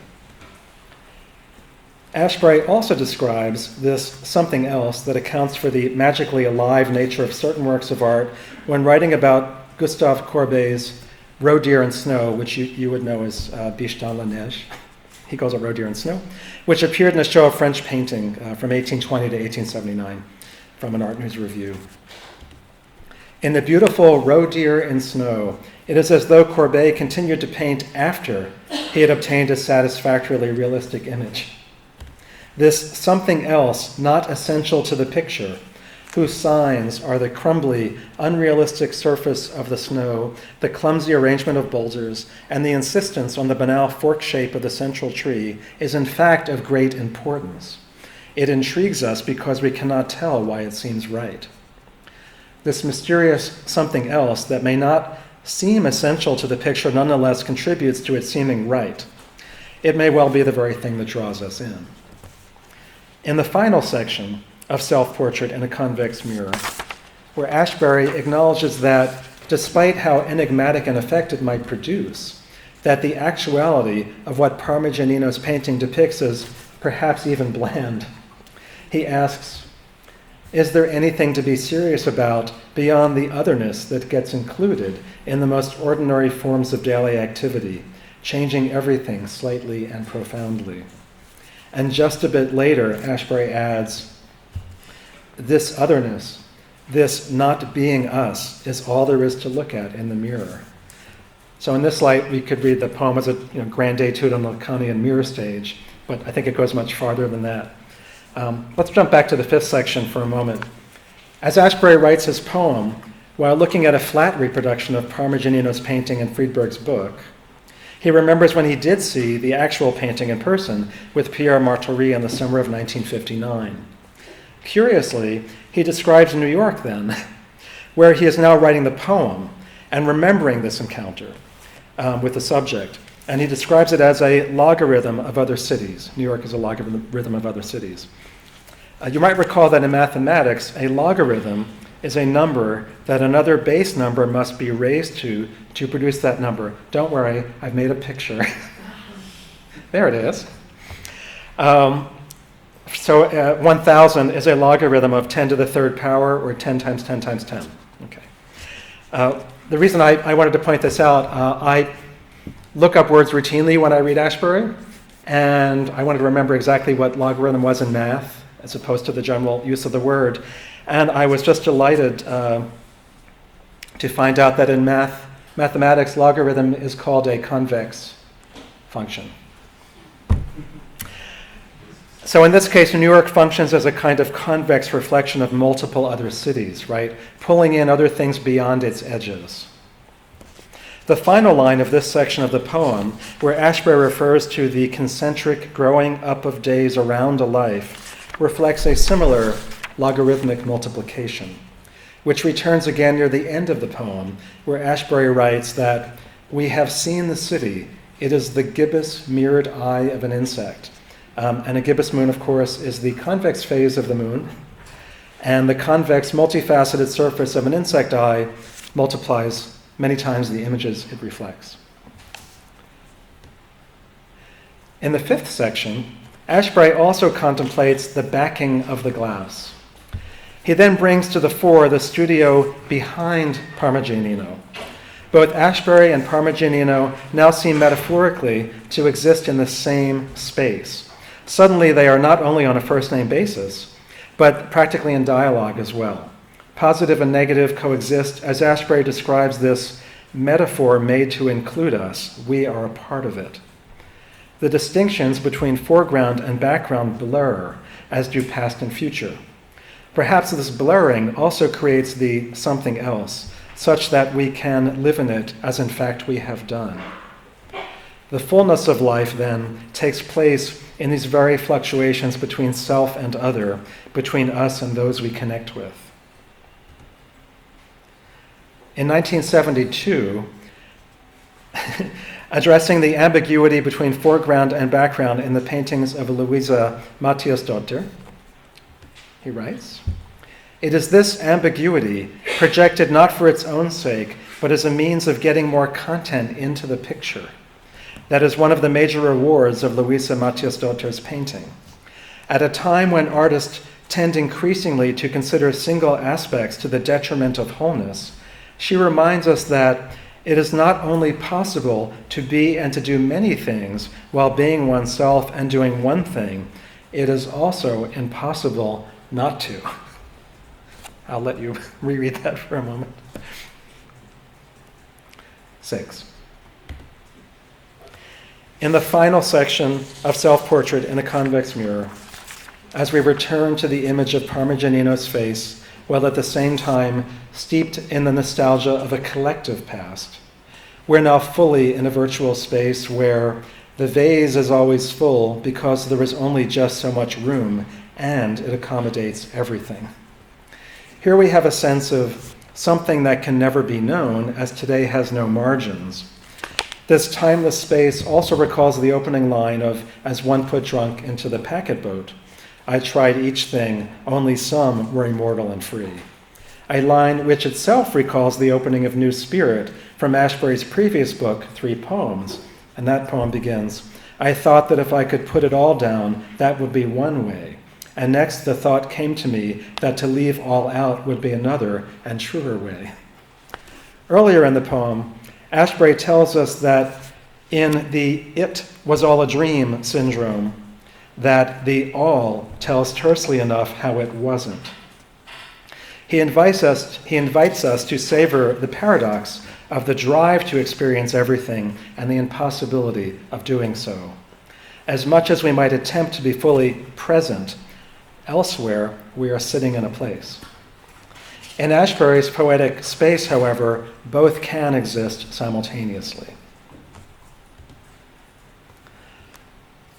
Ashbery also describes this something else that accounts for the magically alive nature of certain works of art when writing about Gustave Courbet's Roe Deer and Snow, which you would know as Biche dans la Neige. He calls it Roe Deer and Snow, which appeared in a show of French painting from 1820 to 1879 from an Art News review. In the beautiful Roe Deer and Snow, it is as though Courbet continued to paint after he had obtained a satisfactorily realistic image. This something else not essential to the picture, whose signs are the crumbly, unrealistic surface of the snow, the clumsy arrangement of boulders, and the insistence on the banal fork shape of the central tree, is in fact of great importance. It intrigues us because we cannot tell why it seems right. This mysterious something else that may not seem essential to the picture nonetheless contributes to it seeming right. It may well be the very thing that draws us in. In the final section of Self-Portrait in a Convex Mirror, where Ashbery acknowledges that, despite how enigmatic an effect it might produce, that the actuality of what Parmigianino's painting depicts is perhaps even bland. He asks, is there anything to be serious about beyond the otherness that gets included in the most ordinary forms of daily activity, changing everything slightly and profoundly? And just a bit later, Ashbery adds, this otherness, this not being us, is all there is to look at in the mirror. So in this light, we could read the poem as a grand etude on the Lacanian mirror stage, but I think it goes much farther than that. Let's jump back to the fifth section for a moment. As Ashbery writes his poem, while looking at a flat reproduction of Parmigianino's painting in Friedberg's book, he remembers when he did see the actual painting in person with Pierre Martory in the summer of 1959. Curiously, he describes New York then, where he is now writing the poem and remembering this encounter with the subject. And he describes it as a logarithm of other cities. New York is a logarithm of other cities. You might recall that in mathematics, a logarithm is a number that another base number must be raised to produce that number. Don't worry, I've made a picture. There it is. So 1,000 is a logarithm of 10 to the third power, or 10 times 10 times 10. Okay. The reason I wanted to point this out, I look up words routinely when I read Ashbery, and I wanted to remember exactly what logarithm was in math, as opposed to the general use of the word. And I was just delighted to find out that in mathematics, logarithm is called a convex function. So in this case, New York functions as a kind of convex reflection of multiple other cities, right? Pulling in other things beyond its edges. The final line of this section of the poem, where Ashbery refers to the concentric growing up of days around a life, reflects a similar logarithmic multiplication. which returns again near the end of the poem, where Ashbery writes that we have seen the city. It is the gibbous mirrored eye of an insect. And a gibbous moon, of course, is the convex phase of the moon. And the convex, multifaceted surface of an insect eye multiplies many times the images it reflects. In the fifth section, Ashbery also contemplates the backing of the glass. He then brings to the fore the studio behind Parmigianino. Both Ashbery and Parmigianino now seem metaphorically to exist in the same space. Suddenly they are not only on a first-name basis, but practically in dialogue as well. Positive and negative coexist as Ashbery describes this metaphor made to include us. We are a part of it. The distinctions between foreground and background blur, as do past and future. Perhaps this blurring also creates the something else, such that we can live in it as in fact we have done. The fullness of life, then, takes place in these very fluctuations between self and other, between us and those we connect with. In 1972, addressing the ambiguity between foreground and background in the paintings of Louisa Mathiasdottir, he writes, "It is this ambiguity, projected not for its own sake, but as a means of getting more content into the picture, that is one of the major rewards of Louisa Mathiasdottir's painting. At a time when artists tend increasingly to consider single aspects to the detriment of wholeness, she reminds us that it is not only possible to be and to do many things while being oneself and doing one thing, it is also impossible not to." I'll let you reread that for a moment. 6. In the final section of Self-Portrait in a Convex Mirror, as we return to the image of Parmigianino's face, while at the same time steeped in the nostalgia of a collective past, we're now fully in a virtual space where the vase is always full because there is only just so much room and it accommodates everything. Here we have a sense of something that can never be known, as today has no margins. This timeless space also recalls the opening line of "As one put drunk into the packet boat, I tried each thing, only some were immortal and free." A line which itself recalls the opening of New Spirit from Ashbery's previous book, 3 Poems, and that poem begins, "I thought that if I could put it all down, that would be one way. And next the thought came to me that to leave all out would be another and truer way." Earlier in the poem, Ashbery tells us that in the "it was all a dream" syndrome, that the all tells tersely enough how it wasn't. He invites us to savor the paradox of the drive to experience everything and the impossibility of doing so. As much as we might attempt to be fully present, elsewhere we are sitting in a place. In Ashbery's poetic space, however, both can exist simultaneously.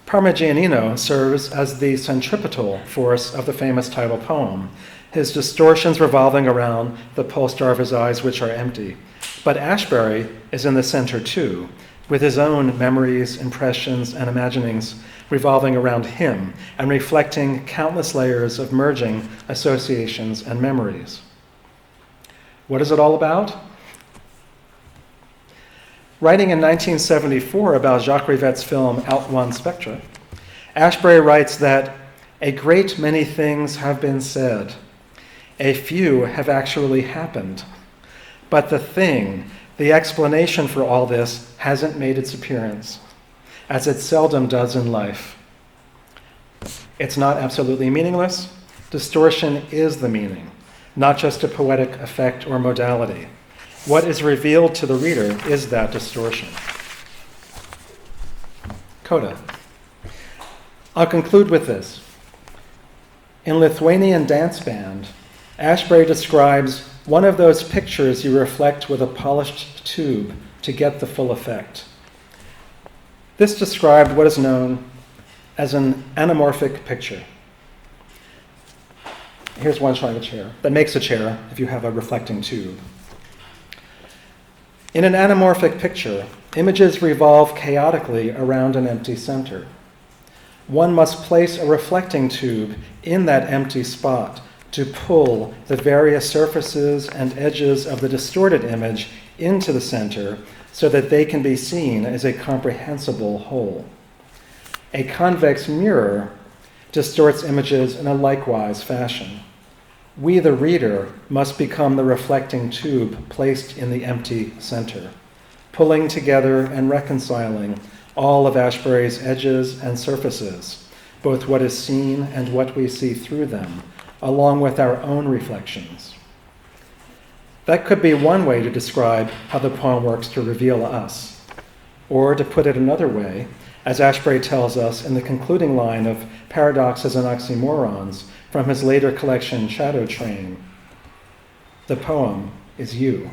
Parmigianino serves as the centripetal force of the famous title poem, his distortions revolving around the pole star of his eyes, which are empty. But Ashbery is in the center too, with his own memories, impressions, and imaginings revolving around him and reflecting countless layers of merging associations and memories. What is it all about? Writing in 1974 about Jacques Rivette's film Out One Spectra, Ashbery writes that a great many things have been said. A few have actually happened. But the thing, the explanation for all this, hasn't made its appearance, as it seldom does in life. It's not absolutely meaningless. Distortion is the meaning, not just a poetic effect or modality. What is revealed to the reader is that distortion. Coda. I'll conclude with this. In Lithuanian Dance Band, Ashbery describes one of those pictures you reflect with a polished tube to get the full effect. This described what is known as an anamorphic picture. Here's one showing a chair that makes a chair if you have a reflecting tube. In an anamorphic picture, images revolve chaotically around an empty center. One must place a reflecting tube in that empty spot to pull the various surfaces and edges of the distorted image into the center so that they can be seen as a comprehensible whole. A convex mirror distorts images in a likewise fashion. We, the reader, must become the reflecting tube placed in the empty center, pulling together and reconciling all of Ashbery's edges and surfaces, both what is seen and what we see through them, along with our own reflections. That could be one way to describe how the poem works to reveal us. Or to put it another way, as Ashbery tells us in the concluding line of Paradoxes and Oxymorons from his later collection Shadow Train, the poem is you.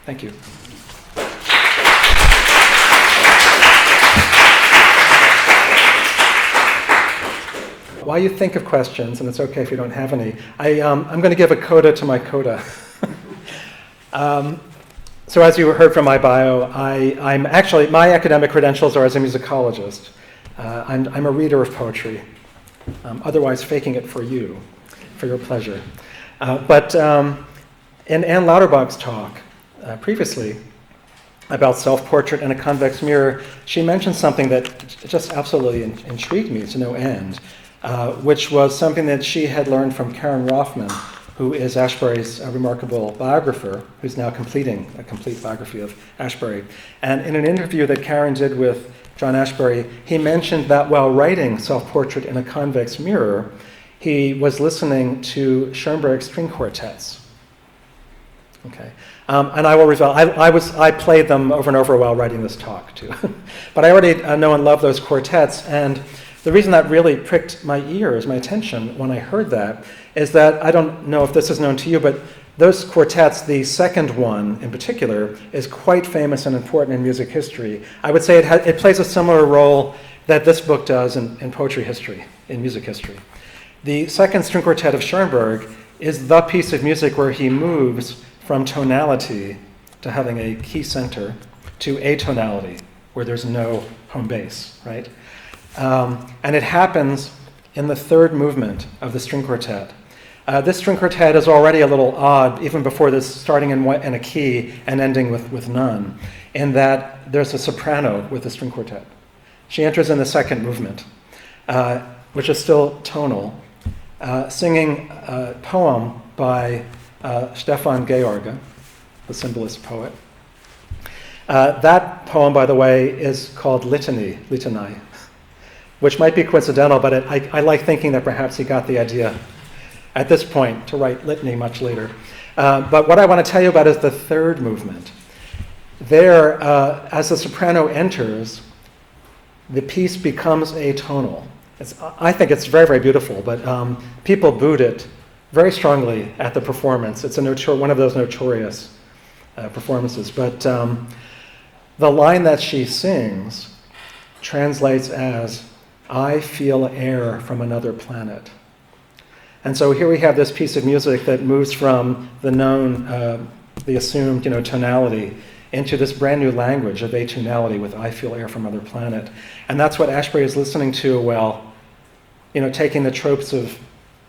Thank you. While you think of questions, and it's okay if you don't have any, I'm going to give a coda to my coda. So as you heard from my bio, I'm actually, my academic credentials are as a musicologist. I'm a reader of poetry, otherwise faking it for you, for your pleasure. But in Anne Lauterbach's talk previously about self-portrait and a convex mirror, she mentioned something that just absolutely intrigued me to no end, which was something that she had learned from Karen Rothman, who is Ashbery's remarkable biographer, who's now completing a complete biography of Ashbery. And in an interview that Karen did with John Ashbery, he mentioned that while writing Self-Portrait in a Convex Mirror, he was listening to Schoenberg's string quartets. Okay, and I will reveal, I played them over and over while writing this talk too. But I already know and love those quartets, and the reason that really pricked my ears, my attention, when I heard that, is that, I don't know if this is known to you, but those quartets, the second one in particular, is quite famous and important in music history. I would say it plays a similar role that this book does in poetry history, in music history. The second string quartet of Schoenberg is the piece of music where he moves from tonality to having a key center to atonality, where there's no home base, right? And it happens in the third movement of the string quartet. This string quartet is already a little odd, even before this, starting in a key and ending with none, in that there's a soprano with the string quartet. She enters in the second movement, which is still tonal, singing a poem by Stefan George, the symbolist poet. That poem, by the way, is called Litany, which might be coincidental, but I like thinking that perhaps he got the idea at this point to write litany much later. But what I want to tell you about is the third movement. There, as the soprano enters, the piece becomes atonal. I think it's very, very beautiful, but people booed it very strongly at the performance. It's one of those notorious performances. But the line that she sings translates as, "I feel air from another planet." And so here we have this piece of music that moves from the known, the assumed, tonality into this brand new language of atonality with "I feel air from another planet." And that's what Ashbery is listening to while, taking the tropes of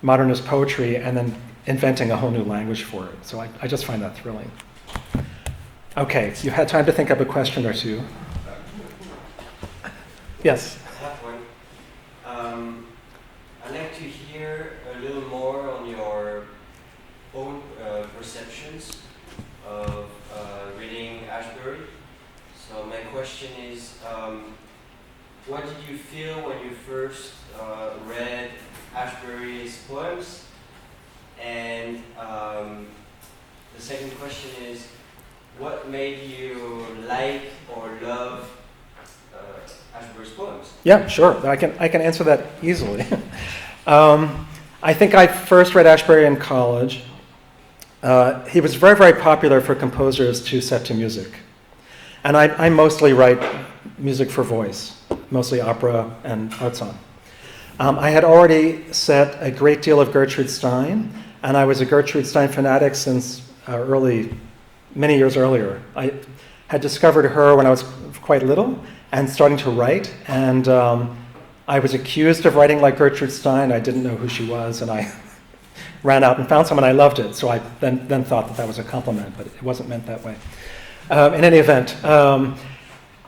modernist poetry and then inventing a whole new language for it. So I just find that thrilling. Okay, you've had time to think up a question or two. Yes? I have one. I'd like to hear a little more on your own perceptions of reading Ashbery. So my question is, what did you feel when you first read Ashbery's poems? And the second question is, what made you like or love Ashbery's poems? Yeah, sure. I can answer that easily. I think I first read Ashbery in college. He was very, very popular for composers to set to music. And I mostly write music for voice, mostly opera and art song. I had already set a great deal of Gertrude Stein, and I was a Gertrude Stein fanatic since many years earlier. I had discovered her when I was quite little and starting to write, and I was accused of writing like Gertrude Stein. I didn't know who she was, and I ran out and found someone. I loved it, so I then thought that was a compliment, but it wasn't meant that way. In any event,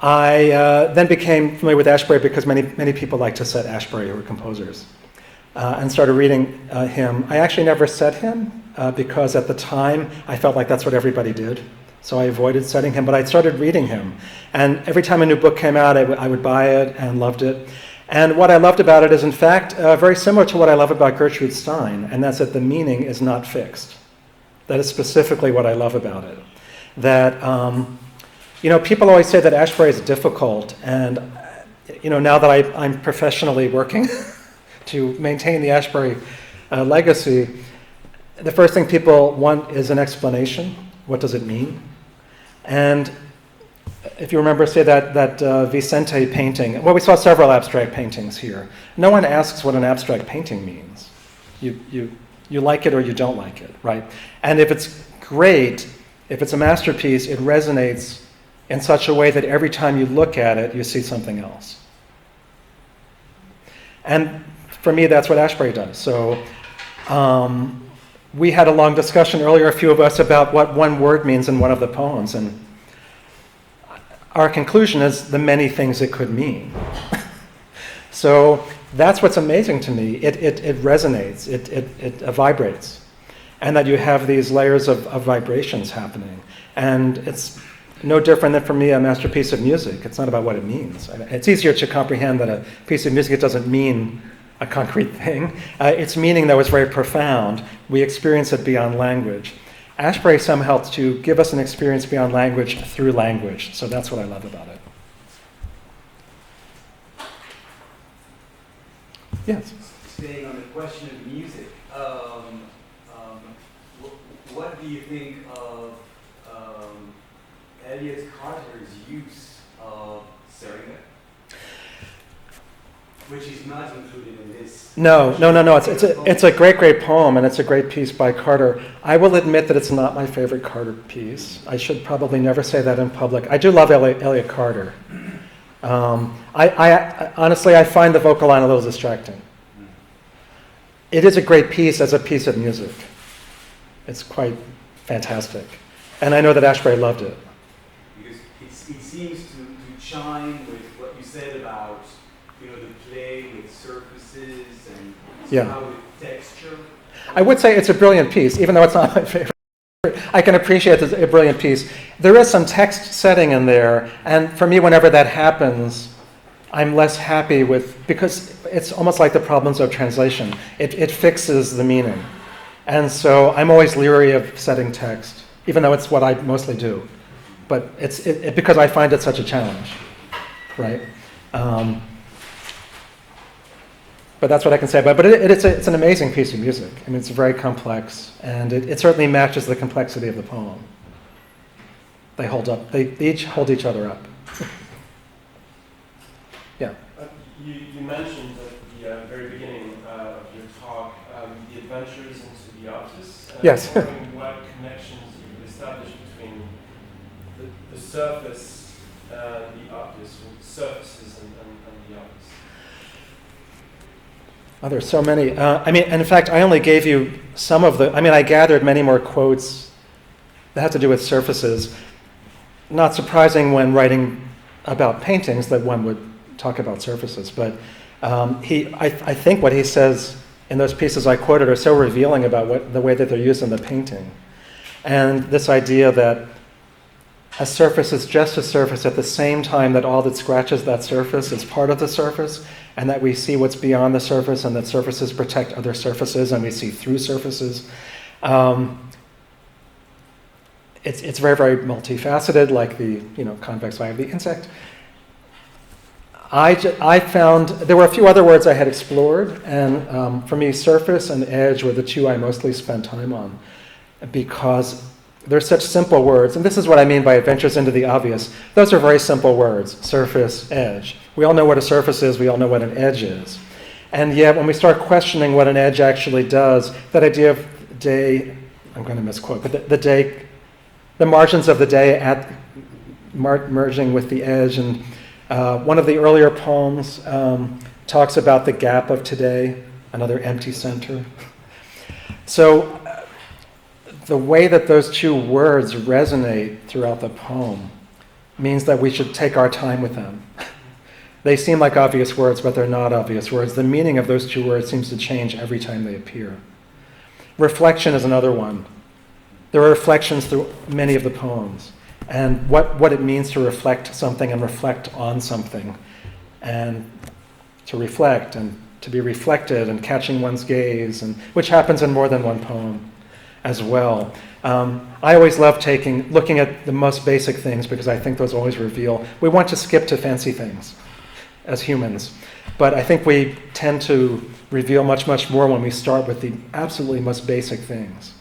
I then became familiar with Ashbery because many people like to set Ashbery, who were composers, and started reading him. I actually never set him because at the time I felt like that's what everybody did, so I avoided setting him, but I started reading him. And every time a new book came out, I would buy it and loved it. And what I loved about it is, in fact, very similar to what I love about Gertrude Stein, and that's that the meaning is not fixed. That is specifically what I love about it. That, people always say that Ashbery is difficult, and, now that I'm professionally working to maintain the Ashbery legacy, the first thing people want is an explanation. What does it mean? And if you remember, say that Vicente painting, well, we saw several abstract paintings here. No one asks what an abstract painting means. You like it or you don't like it, right? And if it's great, if it's a masterpiece, it resonates in such a way that every time you look at it, you see something else. And for me, that's what Ashbery does. So we had a long discussion earlier, a few of us, about what one word means in one of the poems, and our conclusion is the many things it could mean. So that's what's amazing to me. It resonates, it vibrates, and that you have these layers of vibrations happening. And it's no different than, for me, a masterpiece of music. It's not about what it means. It's easier to comprehend that a piece of music doesn't mean a concrete thing. Its meaning, though, is very profound. We experience it beyond language. Ashbery somehow helps to give us an experience beyond language through language. So that's what I love about it. Yes? Staying on the question of music, what do you think of Elliot Carter's use of Serena? Which is not included in this. No. It's a great poem, and it's a great piece by Carter. I will admit that it's not my favorite Carter piece. I should probably never say that in public. I do love Elliot Carter. I honestly, I find the vocal line a little distracting. It is a great piece as a piece of music. It's quite fantastic. And I know that Ashbery loved it. Because it seems to chime with what you said about the play with surfaces and somehow with texture. I would say it's a brilliant piece, even though it's not my favorite. I can appreciate it's a brilliant piece. There is some text setting in there, and for me, whenever that happens, I'm less happy because it's almost like the problems of translation. It fixes the meaning. And so I'm always leery of setting text, even though it's what I mostly do. But it's because I find it such a challenge, right? But that's what I can say about it. But it's an amazing piece of music. I mean, it's very complex, and it certainly matches the complexity of the poem. They hold up. They each hold each other up. Yeah. You mentioned at the very beginning of your talk the adventures into the artist. Yes. Wondering what connections you established between the surface and the artist, or surfaces and the artist. Oh, there's so many. And in fact, I only gave you some of I gathered many more quotes that have to do with surfaces. Not surprising when writing about paintings that one would talk about surfaces, but I think what he says in those pieces I quoted are so revealing about the way that they're used in the painting. And this idea that a surface is just a surface at the same time that all that scratches that surface is part of the surface, and that we see what's beyond the surface, and that surfaces protect other surfaces, and we see through surfaces. It's very, very multifaceted, like the convex eye of the insect. I found there were a few other words I had explored, and for me, surface and edge were the two I mostly spent time on, because they're such simple words. And this is what I mean by adventures into the obvious. Those are very simple words: surface, edge. We all know what a surface is. We all know what an edge is. And yet, when we start questioning what an edge actually does, that idea of day, I'm going to misquote, but the margins of the day merging with the edge. And one of the earlier poems talks about the gap of today, another empty center. So the way that those two words resonate throughout the poem means that we should take our time with them. They seem like obvious words, but they're not obvious words. The meaning of those two words seems to change every time they appear. Reflection is another one. There are reflections through many of the poems, and what it means to reflect something and reflect on something, and to reflect and to be reflected and catching one's gaze, and which happens in more than one poem as well. I always love looking at the most basic things because I think those always reveal. We want to skip to fancy things as humans, but I think we tend to reveal much, much more when we start with the absolutely most basic things.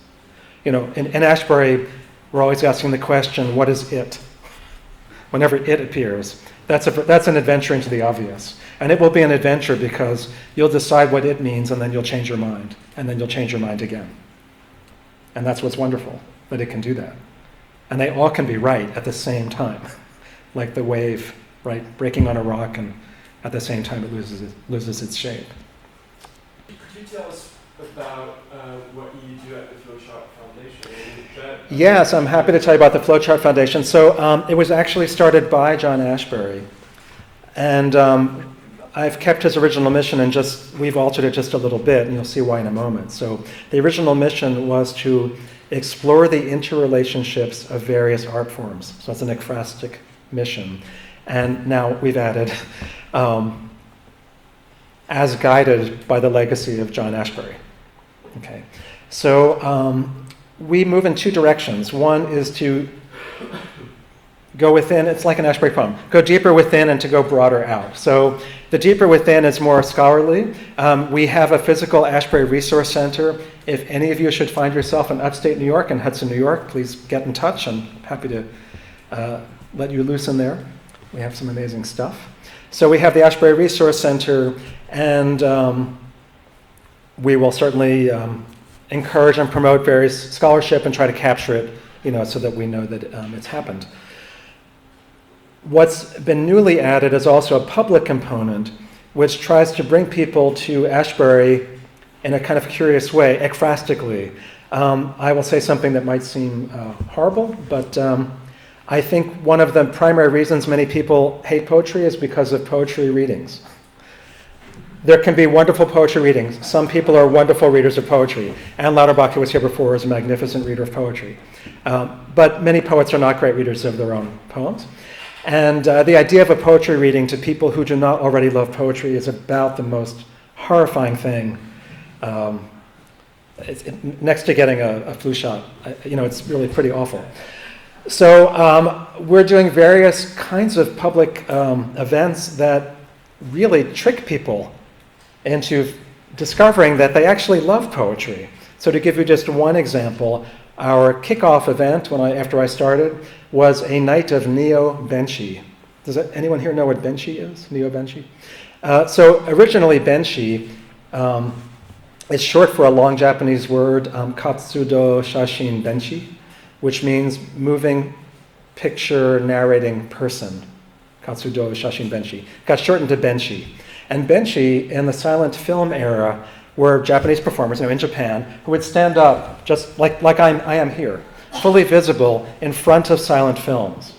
You know, in Ashbery, we're always asking the question, what is it? Whenever it appears, that's an adventure into the obvious. And it will be an adventure because you'll decide what it means and then you'll change your mind, and then you'll change your mind again. And that's what's wonderful, that it can do that. And they all can be right at the same time, like the wave, right, breaking on a rock, and at the same time it loses its shape. Could you tell us about what you do at the Flowchart Foundation? Yes, I'm happy to tell you about the Flowchart Foundation. So it was actually started by John Ashbery, and I've kept his original mission and we've altered it just a little bit, and you'll see why in a moment. So the original mission was to explore the interrelationships of various art forms. So it's an ekphrastic mission. And now we've added, as guided by the legacy of John Ashbery. Okay. So we move in two directions. One is to go within, it's like an Ashbery poem, go deeper within and to go broader out. So the deeper within is more scholarly. We have a physical Ashbery Resource Center. If any of you should find yourself in upstate New York, in Hudson, New York, please get in touch. I'm happy to let you loose in there. We have some amazing stuff. So we have the Ashbery Resource Center, and we will certainly encourage and promote various scholarship and try to capture it, so that we know that it's happened. What's been newly added is also a public component, which tries to bring people to Ashbery in a kind of curious way, ekphrastically. I will say something that might seem horrible, but I think one of the primary reasons many people hate poetry is because of poetry readings. There can be wonderful poetry readings. Some people are wonderful readers of poetry. Anne Lauterbach, who was here before, is a magnificent reader of poetry. But many poets are not great readers of their own poems. And the idea of a poetry reading to people who do not already love poetry is about the most horrifying thing. Next to getting a flu shot, it's really pretty awful. So we're doing various kinds of public events that really trick people into discovering that they actually love poetry. So to give you just one example, our kickoff event, after I started, was a night of neo-benshi. Does anyone here know what benshi is? Neo-benshi? So originally benshi is short for a long Japanese word, katsudo shashin benshi, which means moving picture narrating person. Katsudo shashin benshi. Got shortened to benshi. And benshi, in the silent film era, were Japanese performers, in Japan, who would stand up, just like I am here, fully visible in front of silent films.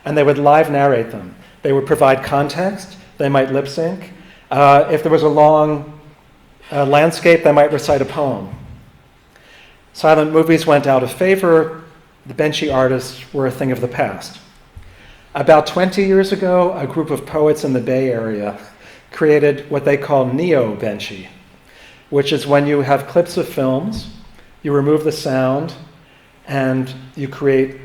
And they would live narrate them. They would provide context. They might lip sync. If there was a long landscape, they might recite a poem. Silent movies went out of favor. The benshi artists were a thing of the past. About 20 years ago, a group of poets in the Bay Area created what they call neo-benshi, which is when you have clips of films, you remove the sound, and you create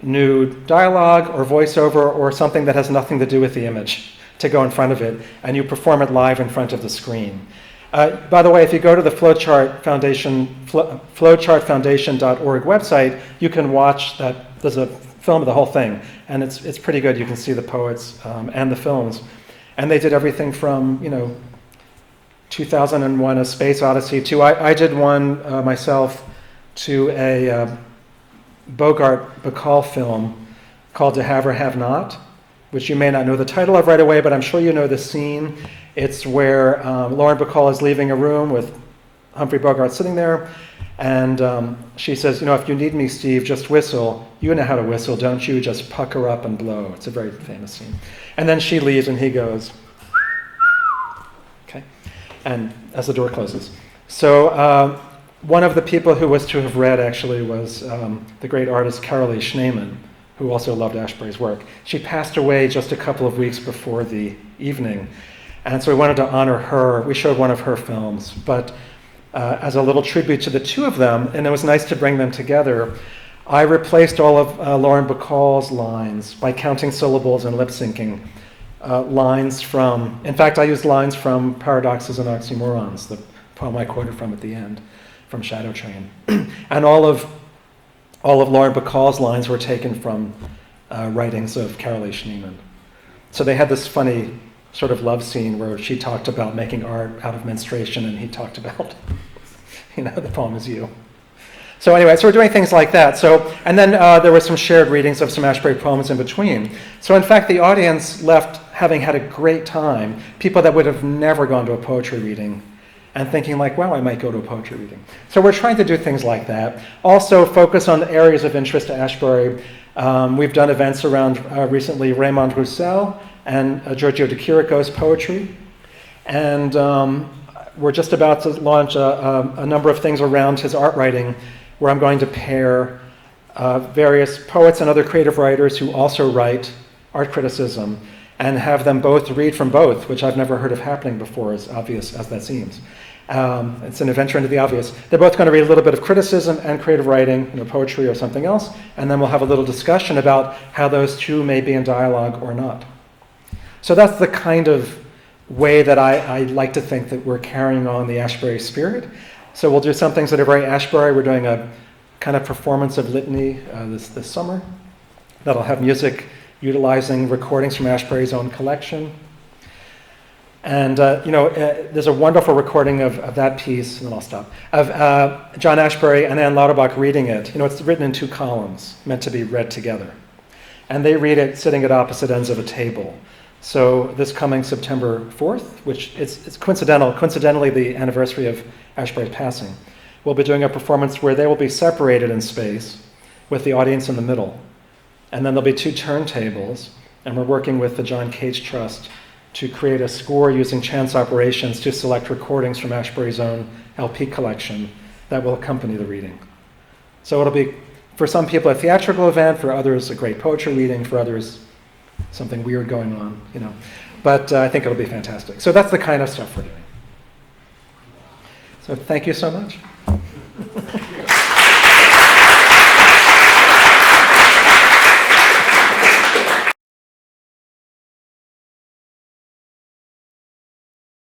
new dialogue or voiceover or something that has nothing to do with the image to go in front of it, and you perform it live in front of the screen. By the way, if you go to the Flowchart Foundation, flowchartfoundation.org website, you can watch that. There's a film of the whole thing, and it's pretty good. You can see the poets and the films. And they did everything from, 2001: A Space Odyssey to I did one myself to a Bogart Bacall film called To Have or Have Not, which you may not know the title of right away, but I'm sure you know the scene. It's where Lauren Bacall is leaving a room with Humphrey Bogart sitting there, and she says, if you need me, Steve, just whistle. You know how to whistle, don't you? Just pucker up and blow. It's a very famous scene. And then she leaves and he goes, okay, and as the door closes. So one of the people who was to have read actually was the great artist Carolee Schneemann, who also loved Ashbery's work. She passed away just a couple of weeks before the evening, and so we wanted to honor her. We showed one of her films, but as a little tribute to the two of them, and it was nice to bring them together, I replaced all of Lauren Bacall's lines by counting syllables and lip syncing lines from, in fact, I used lines from Paradoxes and Oxymorons, the poem I quoted from at the end, from Shadow Train. And all of Lauren Bacall's lines were taken from writings of Carolee Schneemann. So they had this funny sort of love scene where she talked about making art out of menstruation, and he talked about, the poem is you. So anyway, so we're doing things like that. So, and then there were some shared readings of some Ashbery poems in between. So in fact, the audience left having had a great time, people that would have never gone to a poetry reading, and thinking like, wow, I might go to a poetry reading. So we're trying to do things like that. Also focus on areas of interest to Ashbery. We've done events around recently Raymond Roussel and Giorgio de Chirico's poetry. And we're just about to launch a number of things around his art writing, where I'm going to pair various poets and other creative writers who also write art criticism and have them both read from both, which I've never heard of happening before, as obvious as that seems. It's an adventure into the obvious. They're both going to read a little bit of criticism and creative writing, poetry or something else, and then we'll have a little discussion about how those two may be in dialogue or not. So that's the kind of way that I like to think that we're carrying on the Ashbery spirit. So we'll do some things that are very Ashbery. We're doing a kind of performance of litany this summer that'll have music utilizing recordings from Ashbery's own collection. And there's a wonderful recording of that piece, and then I'll stop, of John Ashbery and Anne Lauterbach reading it. It's written in 2 columns, meant to be read together. And they read it sitting at opposite ends of a table. So this coming September 4th, which it's coincidentally the anniversary of Ashbery's passing, we'll be doing a performance where they will be separated in space with the audience in the middle. And then there'll be 2 turntables, and we're working with the John Cage Trust to create a score using chance operations to select recordings from Ashbery's own LP collection that will accompany the reading. So it'll be, for some people, a theatrical event, for others, a great poetry reading, for others, something weird going on, But I think it'll be fantastic. So that's the kind of stuff we're doing. So thank you so much.